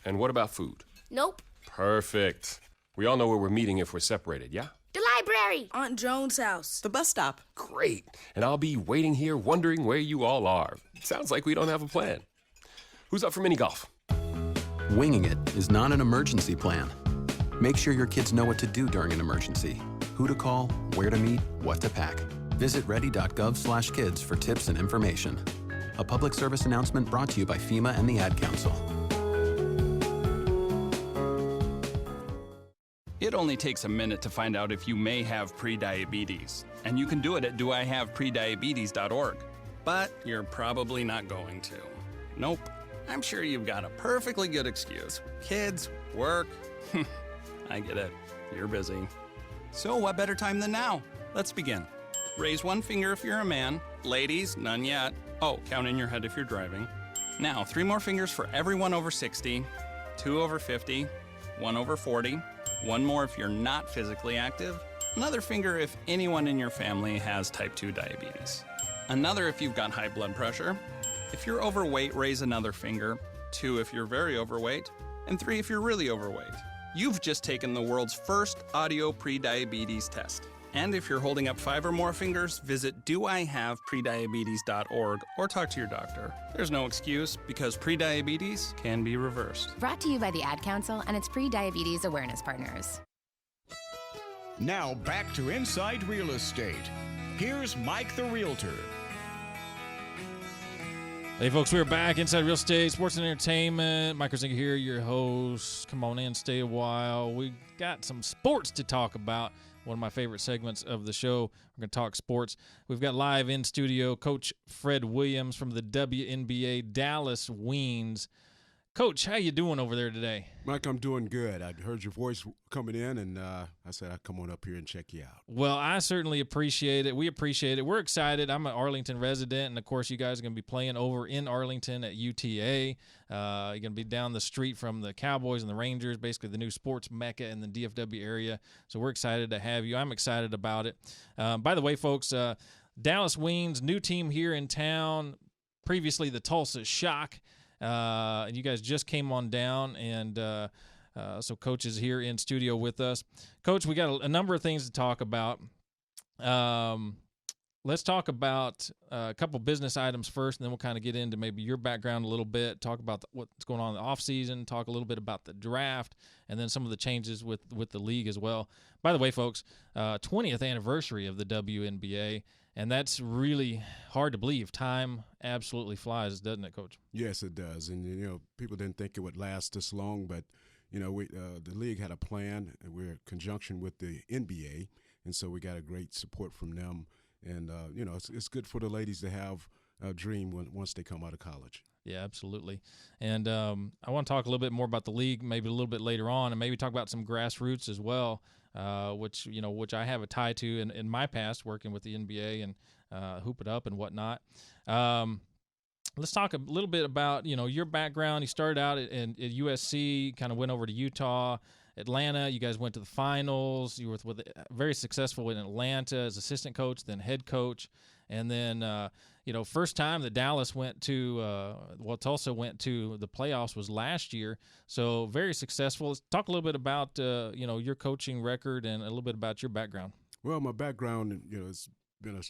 [SPEAKER 11] And what about food?
[SPEAKER 12] Nope.
[SPEAKER 11] Perfect. We all know where we're meeting if we're separated, yeah?
[SPEAKER 12] The library. Aunt Joan's house. The bus stop.
[SPEAKER 11] Great. And I'll be waiting here wondering where you all are. Sounds like we don't have a plan. Who's up for mini golf?
[SPEAKER 13] Winging it is not an emergency plan. Make sure your kids know what to do during an emergency. Who to call, where to meet, what to pack. Visit ready.gov/kids for tips and information. A public service announcement brought to you by FEMA and the Ad Council.
[SPEAKER 14] It only takes a minute to find out if you may have prediabetes, and you can do it at doihaveprediabetes.org. But you're probably not going to. Nope. I'm sure you've got a perfectly good excuse. Kids, work. I get it. You're busy. So what better time than now? Let's begin. Raise one finger if you're a man. Ladies, none yet. Oh, count in your head if you're driving. Now, 3 more fingers for everyone over 60, 2 over 50, 1 over 40, 1 more if you're not physically active, another finger if anyone in your family has type 2 diabetes, another if you've got high blood pressure. If you're overweight, raise another finger, 2 if you're very overweight, and 3 if you're really overweight. You've just taken the world's first audio prediabetes test. And if you're holding up 5 or more fingers, visit doihaveprediabetes.org or talk to your doctor. There's no excuse because prediabetes can be reversed.
[SPEAKER 15] Brought to you by the Ad Council and its pre-diabetes awareness partners.
[SPEAKER 1] Now back to Inside Real Estate. Here's Mike the Realtor.
[SPEAKER 2] Hey, folks, we're back. Inside Real Estate, Sports and Entertainment. Mike Kruizinga here, your host. Come on in, stay a while. We got some sports to talk about. One of my favorite segments of the show. We're going to talk sports. We've got live in studio Coach Fred Williams from the WNBA Dallas Wings. Coach, how you doing over there today?
[SPEAKER 16] Mike, I'm doing good. I heard your voice coming in, and I said I'd come on up here and check you out.
[SPEAKER 2] Well, I certainly appreciate it. We appreciate it. We're excited. I'm an Arlington resident, and, of course, you guys are going to be playing over in Arlington at UTA. You're going to be down the street from the Cowboys and the Rangers, basically the new sports mecca in the DFW area. So we're excited to have you. I'm excited about it. By the way, folks, Dallas Wings, new team here in town, previously the Tulsa Shock. And you guys just came on down, and so Coach is here in studio with us. Coach, we got a number of things to talk about. Let's talk about a couple business items first, and then we'll kind of get into maybe your background a little bit, talk about what's going on in the offseason, talk a little bit about the draft, and then some of the changes with the league as well. By the way, folks, 20th anniversary of the WNBA. And that's really hard to believe. Time absolutely flies, doesn't it, Coach?
[SPEAKER 16] Yes, it does. And, people didn't think it would last this long, but, the league had a plan, and we're in conjunction with the NBA, and so we got a great support from them. And, it's good for the ladies to have a dream once they come out of college.
[SPEAKER 2] Yeah, absolutely. And I want to talk a little bit more about the league maybe a little bit later on, and maybe talk about some grassroots as well. Which I have a tie to in my past, working with the NBA and Hoop It Up and whatnot. Let's talk a little bit about your background. You started out at USC, kind of went over to Utah, Atlanta. You guys went to the finals. You were very successful in Atlanta as assistant coach, then head coach. And then, first time that Dallas went to, Tulsa went to the playoffs was last year. So very successful. Let's talk a little bit about, your coaching record and a little bit about your background.
[SPEAKER 16] Well, my background, it's been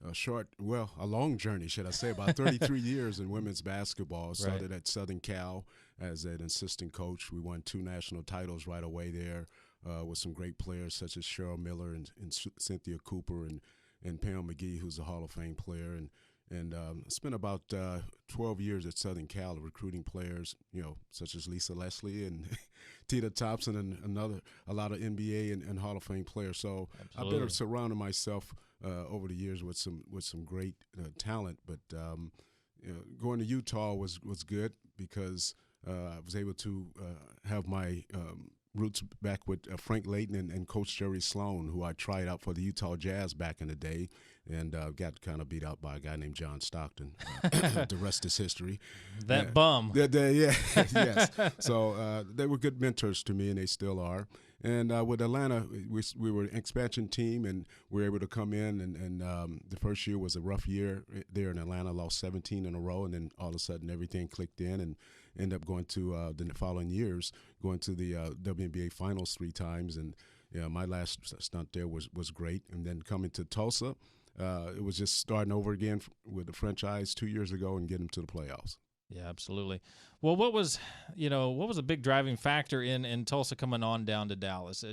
[SPEAKER 16] a long journey, should I say, about 33 years in women's basketball. Started at Southern Cal as an assistant coach. We won 2 national titles right away there with some great players such as Cheryl Miller and Cynthia Cooper and Pam McGee, who's a Hall of Fame player. And spent about 12 years at Southern Cal recruiting players, such as Lisa Leslie and Tina Thompson and a lot of NBA and Hall of Fame players. So Absolutely. I've been surrounding myself over the years with some great talent. But going to Utah was good because I was able to have my roots back with Frank Layton and Coach Jerry Sloan, who I tried out for the Utah Jazz back in the day, and got kind of beat out by a guy named John Stockton. The rest is history.
[SPEAKER 2] Bum.
[SPEAKER 16] Yes. So they were good mentors to me, and they still are. And with Atlanta, we were an expansion team, and we were able to come in. And the first year was a rough year there in Atlanta. Lost 17 in a row, and then all of a sudden everything clicked in, and ended up going to the following years, going to the WNBA Finals 3 times. And my last stunt there was great. And then coming to Tulsa, it was just starting over again with the franchise 2 years ago and getting to the playoffs.
[SPEAKER 2] Yeah, absolutely. Well, what was a big driving factor in Tulsa coming on down to Dallas?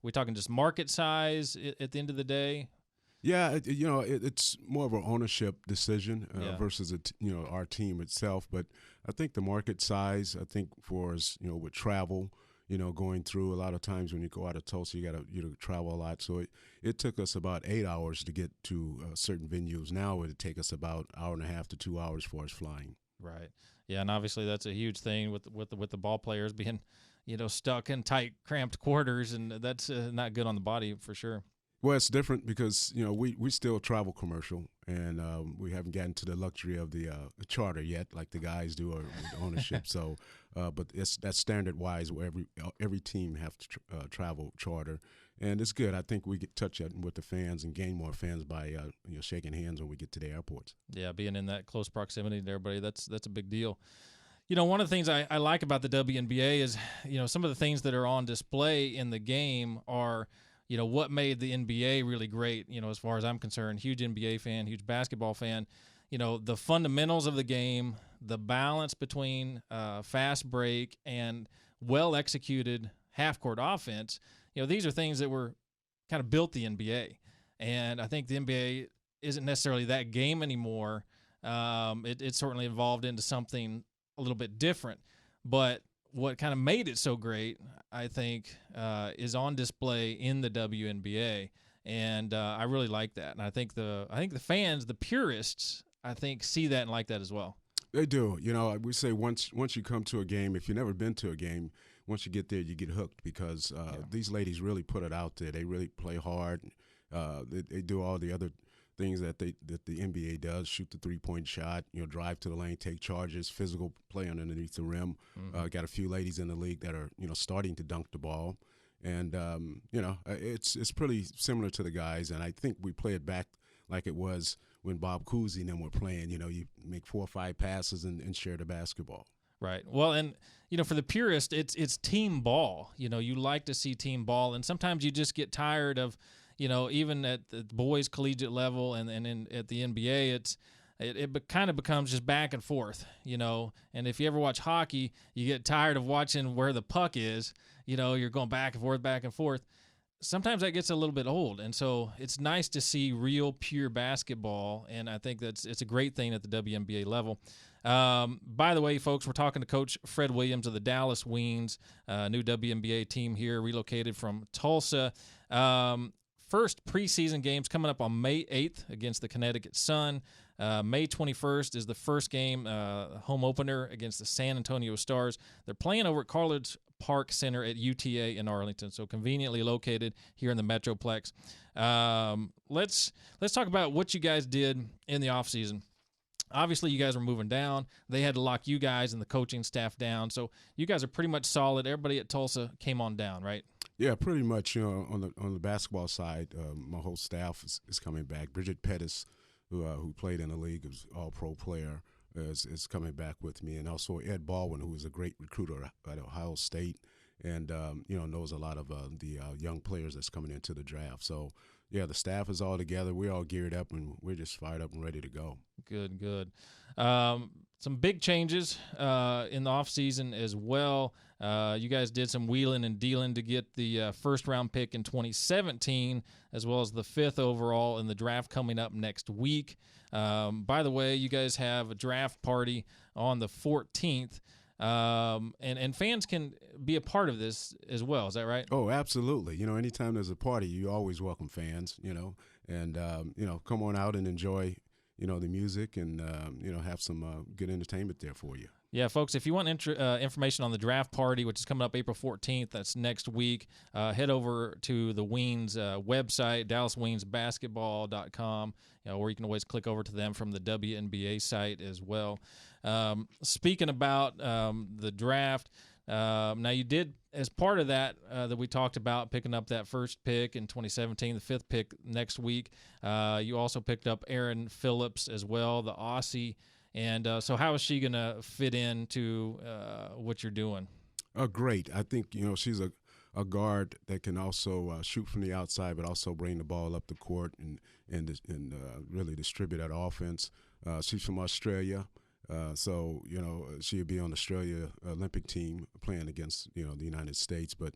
[SPEAKER 2] We talking just market size at the end of the day?
[SPEAKER 16] Yeah, it's more of an ownership decision versus our team itself. But I think the market size, for us, with travel, going through a lot of times when you go out of Tulsa, you got to travel a lot. So it took us about 8 hours to get to certain venues. Now it would take us about an hour and a half to 2 hours for us flying.
[SPEAKER 2] Right. Yeah, and obviously that's a huge thing with the ball players being, stuck in tight, cramped quarters, and that's not good on the body for sure.
[SPEAKER 16] Well, it's different because we still travel commercial, and we haven't gotten to the luxury of the charter yet, like the guys do, or with ownership. So, but that's standard wise, where every team have to travel charter, and it's good. I think we get touch that with the fans and gain more fans by shaking hands when we get to the airports.
[SPEAKER 2] Yeah, being in that close proximity to everybody, that's a big deal. One of the things I like about the WNBA is some of the things that are on display in the game are what made the NBA really great, as far as I'm concerned. Huge NBA fan, huge basketball fan. The fundamentals of the game, the balance between fast break and well-executed half-court offense, these are things that were kind of built the NBA. And I think the NBA isn't necessarily that game anymore. It certainly evolved into something a little bit different. But what kind of made it so great, I think, is on display in the WNBA, and I really like that. And I think the fans, the purists, see that and like that as well.
[SPEAKER 16] They do. We say once you come to a game, if you've never been to a game, once you get there, you get hooked because these ladies really put it out there. They really play hard. They do all the other things that the NBA does: shoot the 3-point shot, drive to the lane, take charges, physical play underneath the rim.
[SPEAKER 2] Mm-hmm.
[SPEAKER 16] Got a few ladies in the league that are starting to dunk the ball, and it's pretty similar to the guys. And I think we play it back like it was when Bob Cousy and them were playing. You make 4 or 5 passes and share the basketball.
[SPEAKER 2] Right. Well, and for the purist, it's team ball. You like to see team ball, and sometimes you just get tired of. Even at the boys' collegiate level and at the NBA, it kind of becomes just back and forth, And if you ever watch hockey, you get tired of watching where the puck is. You're going back and forth. Sometimes that gets a little bit old, and so it's nice to see real, pure basketball, and I think it's a great thing at the WNBA level. By the way, folks, we're talking to Coach Fred Williams of the Dallas Wings, new WNBA team here, relocated from Tulsa. First preseason games coming up on May 8th against the Connecticut Sun. May 21st is the first game, home opener against the San Antonio Stars. They're playing over at College Park Center at UTA in Arlington, so conveniently located here in the Metroplex. Let's talk about what you guys did in the offseason. Obviously, you guys were moving down. They had to lock you guys and the coaching staff down. So you guys are pretty much solid. Everybody at Tulsa came on down, right?
[SPEAKER 16] Yeah, pretty much. On the basketball side, my whole staff is coming back. Bridget Pettis, who played in the league, is all-pro player, is coming back with me, and also Ed Baldwin, who is a great recruiter at Ohio State, and knows a lot of the young players that's coming into the draft. So. Yeah, the staff is all together. We're all geared up, and we're just fired up and ready to go.
[SPEAKER 2] Good. Some big changes in the offseason as well. You guys did some wheeling and dealing to get the first-round pick in 2017, as well as the 5th overall in the draft coming up next week. By the way, you guys have a draft party on the 14th. And fans can be a part of this as well. Is that right?
[SPEAKER 16] Oh, absolutely. Anytime there's a party, you always welcome fans, and come on out and enjoy, the music and, have some good entertainment there for you.
[SPEAKER 2] Yeah, folks, if you want information on the draft party, which is coming up April 14th, that's next week, head over to the Wings website, DallasWingsBasketball.com, or you can always click over to them from the WNBA site as well. Speaking about the draft, now you did, as part of that that we talked about, picking up that first pick in 2017, the 5th pick next week, you also picked up Erin Phillips as well, the Aussie. And so how is she going to fit into what you're doing?
[SPEAKER 16] Great. I think, she's a guard that can also shoot from the outside, but also bring the ball up the court and really distribute that offense. She's from Australia. So, she'll be on the Australia Olympic team playing against, the United States. But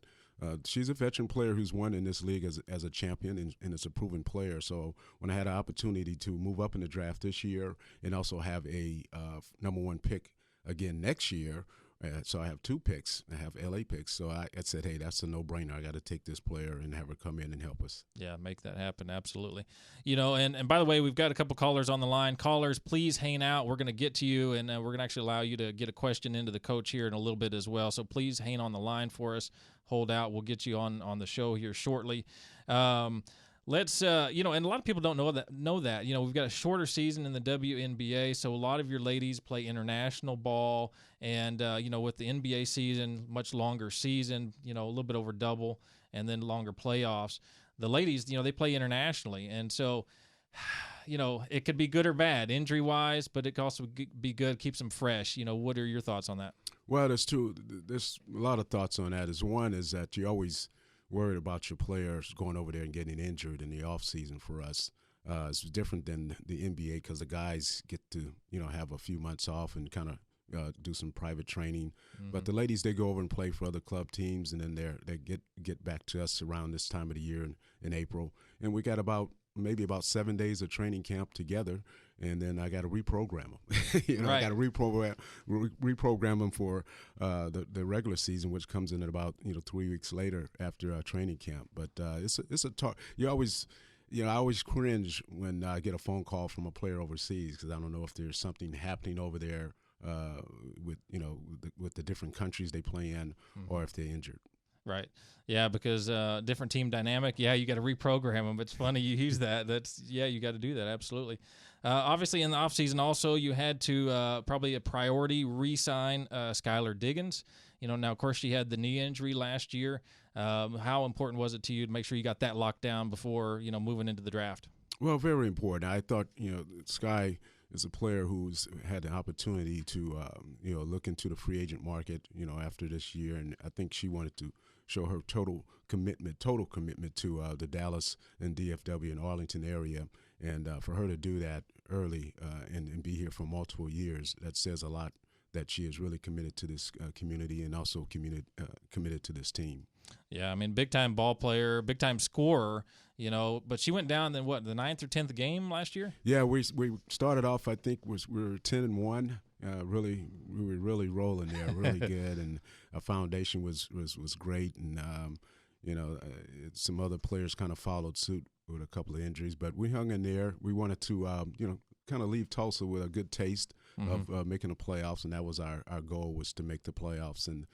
[SPEAKER 16] she's a veteran player who's won in this league as a champion and is a proven player. So when I had an opportunity to move up in the draft this year and also have a number 1 pick again next year, so I have 2 picks. I have LA picks. So I said, hey, that's a no-brainer. I got to take this player and have her come in and help us.
[SPEAKER 2] Yeah, make that happen. Absolutely. And by the way, we've got a couple callers on the line. Callers, please hang out. We're going to get to you, and we're going to actually allow you to get a question into the coach here in a little bit as well. So please hang on the line for us. Hold out. We'll get you on the show here shortly. Let's, and a lot of people don't know that. We've got a shorter season in the WNBA, so a lot of your ladies play international ball, and, with the NBA season, much longer season, a little bit over double, and then longer playoffs. The ladies, they play internationally, and so, it could be good or bad injury-wise, but it could also be good, keeps them fresh. What are your thoughts on that?
[SPEAKER 16] Well, there's a lot of thoughts on that. One is that you always worried about your players going over there and getting injured in the off season. For us, it's different than the NBA because the guys get to have a few months off and kind of do some private training. Mm-hmm. But the ladies, they go over and play for other club teams, and then they get back to us around this time of the year in April. And we got maybe about 7 days of training camp together, and then I got to reprogram them.
[SPEAKER 2] Right.
[SPEAKER 16] I got to reprogram them for the regular season, which comes in at about 3 weeks later after training camp. But it's a talk. I always cringe when I get a phone call from a player overseas because I don't know if there's something happening over there with the different countries they play in, mm-hmm. or if they're injured.
[SPEAKER 2] Right. Yeah, because different team dynamic. Yeah, you got to reprogram them. It's funny you use that. You got to do that. Absolutely. Obviously, in the offseason also, you had to probably a priority re-sign Skylar Diggins. Now, of course, she had the knee injury last year. How important was it to you to make sure you got that locked down before, moving into the draft?
[SPEAKER 16] Well, very important. I thought, Sky is a player who's had the opportunity to, look into the free agent market, after this year. And I think she wanted to show her total commitment to the Dallas and DFW and Arlington area. And for her to do that early and be here for multiple years, that says a lot that she is really committed to this community and also committed to this team.
[SPEAKER 2] Yeah, I mean, big-time ball player, big-time scorer, but she went down in the 9th or 10th game last year?
[SPEAKER 16] Yeah, we started off, I think, we were 10-1. We were really rolling there, really good, and our foundation was great, and some other players kind of followed suit with a couple of injuries, but we hung in there. We wanted to, kind of leave Tulsa with a good taste mm-hmm. of making the playoffs, and that was our goal, was to make the playoffs, and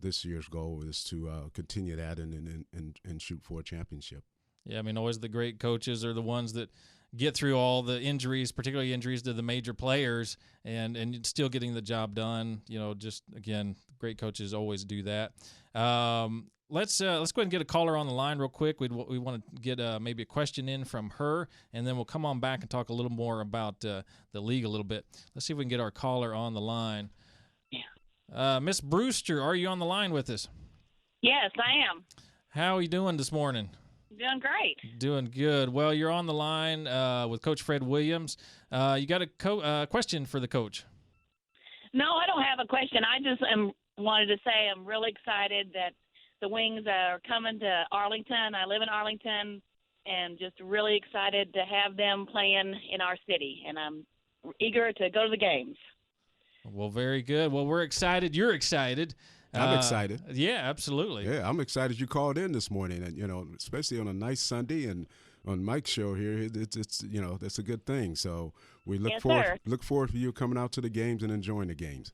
[SPEAKER 16] this year's goal is to continue that and shoot for a championship.
[SPEAKER 2] Yeah, I mean, always the great coaches are the ones that get through all the injuries, particularly injuries to the major players, and still getting the job done. Just again, great coaches always do that. Let's go ahead and get a caller on the line real quick. We want to get maybe a question in from her, and then we'll come on back and talk a little more about the league a little bit. Let's see if we can get our caller on the line. Miss Brewster, are you on the line with us?
[SPEAKER 17] Yes, I am.
[SPEAKER 2] How are you doing this morning?
[SPEAKER 17] Doing great.
[SPEAKER 2] Doing good. Well, you're on the line with Coach Fred Williams. You got a question for the coach?
[SPEAKER 17] No, I don't have a question. I just wanted to say I'm really excited that the Wings are coming to Arlington. I live in Arlington, and just really excited to have them playing in our city. And I'm eager to go to the games.
[SPEAKER 2] Well, very good. Well, we're excited. You're excited.
[SPEAKER 16] I'm excited.
[SPEAKER 2] Yeah, absolutely.
[SPEAKER 16] Yeah, I'm excited you called in this morning, and especially on a nice Sunday and on Mike's show here. It's that's a good thing. So we look forward to you coming out to the games and enjoying the games.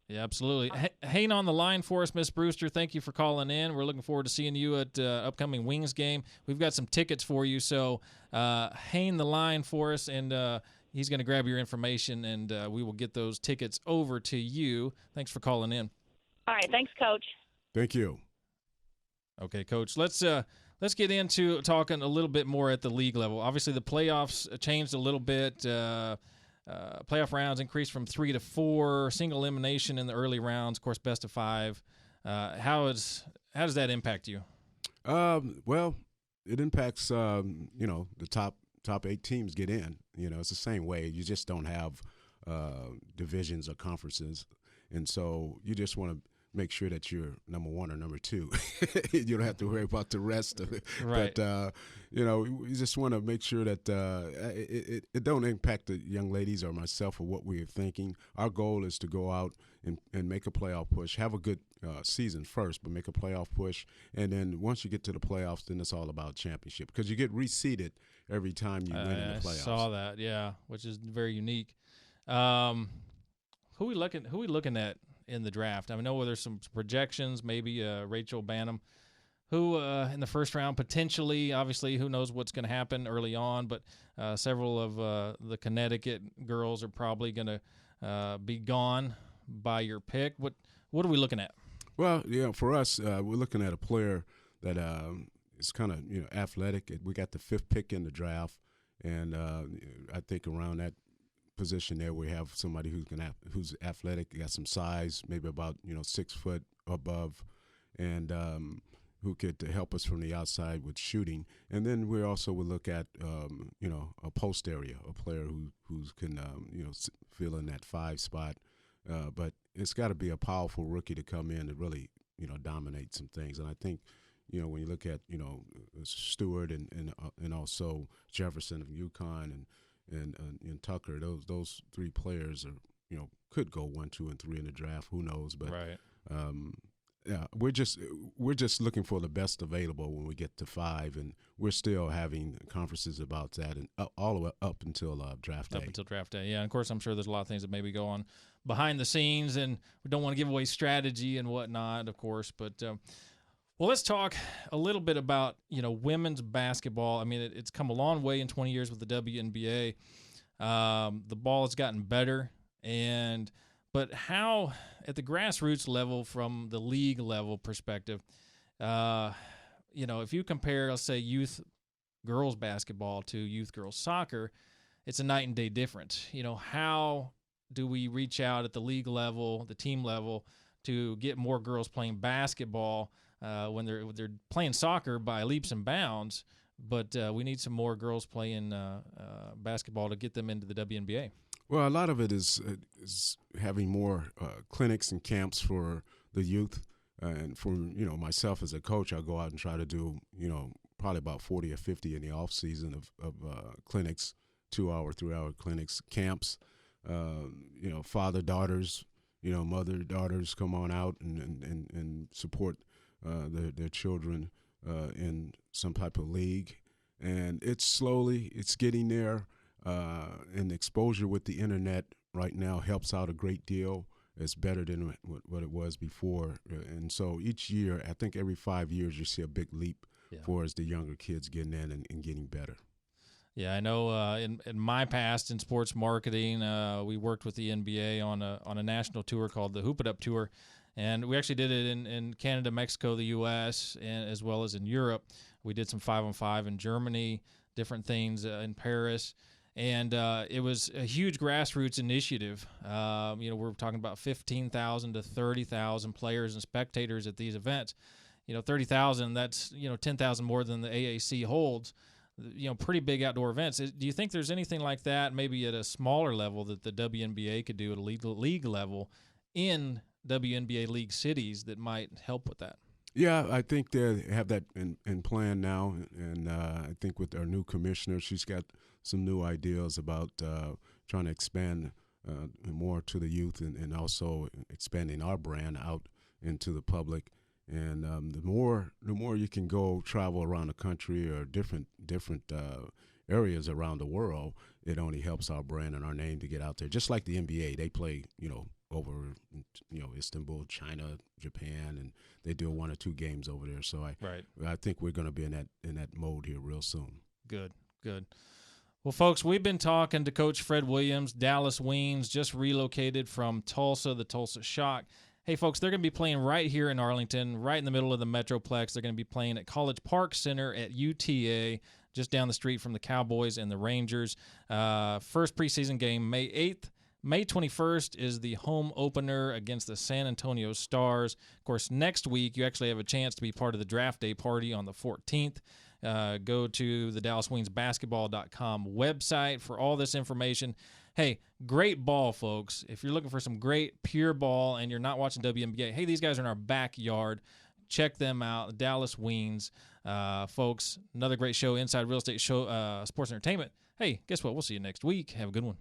[SPEAKER 2] Yeah, absolutely. Hang on the line for us, Miss Brewster. Thank you for calling in. We're looking forward to seeing you at upcoming Wings game. We've got some tickets for you, so hang the line for us, and he's going to grab your information, and we will get those tickets over to you. Thanks for calling in.
[SPEAKER 17] All right, thanks, Coach.
[SPEAKER 16] Thank you.
[SPEAKER 2] Okay, Coach. Let's get into talking a little bit more at the league level. Obviously, the playoffs changed a little bit. Playoff rounds increased from 3 to 4. Single elimination in the early rounds. Of course, best of 5. How does that impact you?
[SPEAKER 16] Well, it impacts the top 8 teams get in. It's the same way. You just don't have divisions or conferences, and so you just want to make sure that you're number 1 or number 2. You don't have to worry about the rest of it.
[SPEAKER 2] Right.
[SPEAKER 16] But, you just want to make sure that it don't impact the young ladies or myself or what we're thinking. Our goal is to go out and make a playoff push, have a good season first, but make a playoff push. And then once you get to the playoffs, then it's all about championship because you get reseeded every time you win in the playoffs.
[SPEAKER 2] I saw that, yeah, which is very unique. Who we looking at in the draft? I know there's some projections, maybe Rachel Banham, who in the first round potentially, obviously, who knows what's going to happen early on, but several of the Connecticut girls are probably going to be gone by your pick. What are we looking at?
[SPEAKER 16] Well, for us, we're looking at a player that is kind of athletic. We got the 5th pick in the draft, and I think around that position there we have somebody who's athletic, got some size, maybe about 6 foot above, and who could help us from the outside with shooting. And then we also will look at a post area, a player who can fill in that 5 spot. But it's got to be a powerful rookie to come in and really dominate some things. And I think when you look at Stewart and also Jefferson of UConn and Tucker, those 3 players are could go 1, 2, and 3 in the draft. Who knows? But
[SPEAKER 2] right.
[SPEAKER 16] Yeah, we're just looking for the best available when we get to 5, and we're still having conferences about that, and all the way up until draft day.
[SPEAKER 2] Up until draft day, yeah. And of course, I'm sure there's a lot of things that maybe go on behind the scenes, and we don't want to give away strategy and whatnot, of course. But well, let's talk a little bit about women's basketball. I mean, it's come a long way in 20 years with the WNBA. The ball has gotten better, but how, at the grassroots level, from the league level perspective, if you compare, let's say, youth girls basketball to youth girls soccer, it's a night and day difference. How do we reach out at the league level, the team level, to get more girls playing basketball when they're playing soccer by leaps and bounds? But we need some more girls playing basketball to get them into the WNBA.
[SPEAKER 16] Well, a lot of it is having more clinics and camps for the youth, and for myself as a coach, I go out and try to do probably about 40 or 50 in the off season of clinics, 2-hour, 3-hour clinics, camps. Father daughters, mother daughters come on out and support their children in some type of league, and it's getting there. And exposure with the internet right now helps out a great deal. It's better than what it was before. And so each year, I think every 5 years, you see a big leap far as the younger kids getting in and getting better.
[SPEAKER 2] Yeah, I know in my past in sports marketing, we worked with the NBA on a national tour called the Hoop It Up Tour. And we actually did it in Canada, Mexico, the U.S., and as well as in Europe. We did some 5-on-5 in Germany, different things in Paris. And it was a huge grassroots initiative. We're talking about 15,000 to 30,000 players and spectators at these events. 30,000, that's, 10,000 more than the AAC holds. Pretty big outdoor events. Do you think there's anything like that, maybe at a smaller level, that the WNBA could do at a league level in WNBA league cities that might help with that?
[SPEAKER 16] Yeah, I think they have that in plan now, and I think with our new commissioner, she's got some new ideas about trying to expand more to the youth and also expanding our brand out into the public. And the more you can go travel around the country or different areas around the world, it only helps our brand and our name to get out there. Just like the NBA, they play over Istanbul, China, Japan, and they do 1 or 2 games over there. So I think we're going to be in that mode here real soon.
[SPEAKER 2] Good. Well, folks, we've been talking to Coach Fred Williams. Dallas Wings just relocated from Tulsa, the Tulsa Shock. Hey, folks, they're going to be playing right here in Arlington, right in the middle of the Metroplex. They're going to be playing at College Park Center at UTA, just down the street from the Cowboys and the Rangers. First preseason game, May 8th. May 21st is the home opener against the San Antonio Stars. Of course, next week you actually have a chance to be part of the draft day party on the 14th. Go to the DallasWingsBasketball.com website for all this information. Hey, great ball, folks. If you're looking for some great pure ball and you're not watching WNBA, hey, these guys are in our backyard. Check them out, Dallas Wings. Folks, another great show, Inside Real Estate Show, Sports Entertainment. Hey, guess what? We'll see you next week. Have a good one.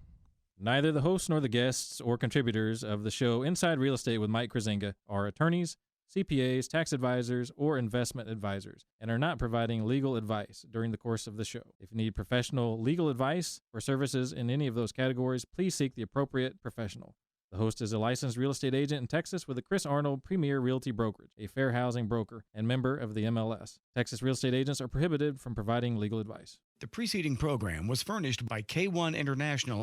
[SPEAKER 4] Neither the hosts nor the guests or contributors of the show Inside Real Estate with Mike Kruizinga are attorneys, CPAs, tax advisors, or investment advisors, and are not providing legal advice during the course of the show. If you need professional legal advice or services in any of those categories, please seek the appropriate professional. The host is a licensed real estate agent in Texas with the Chris Arnold Premier Realty Brokerage, a fair housing broker and member of the MLS. Texas real estate agents are prohibited from providing legal advice.
[SPEAKER 18] The preceding program was furnished by K1 International.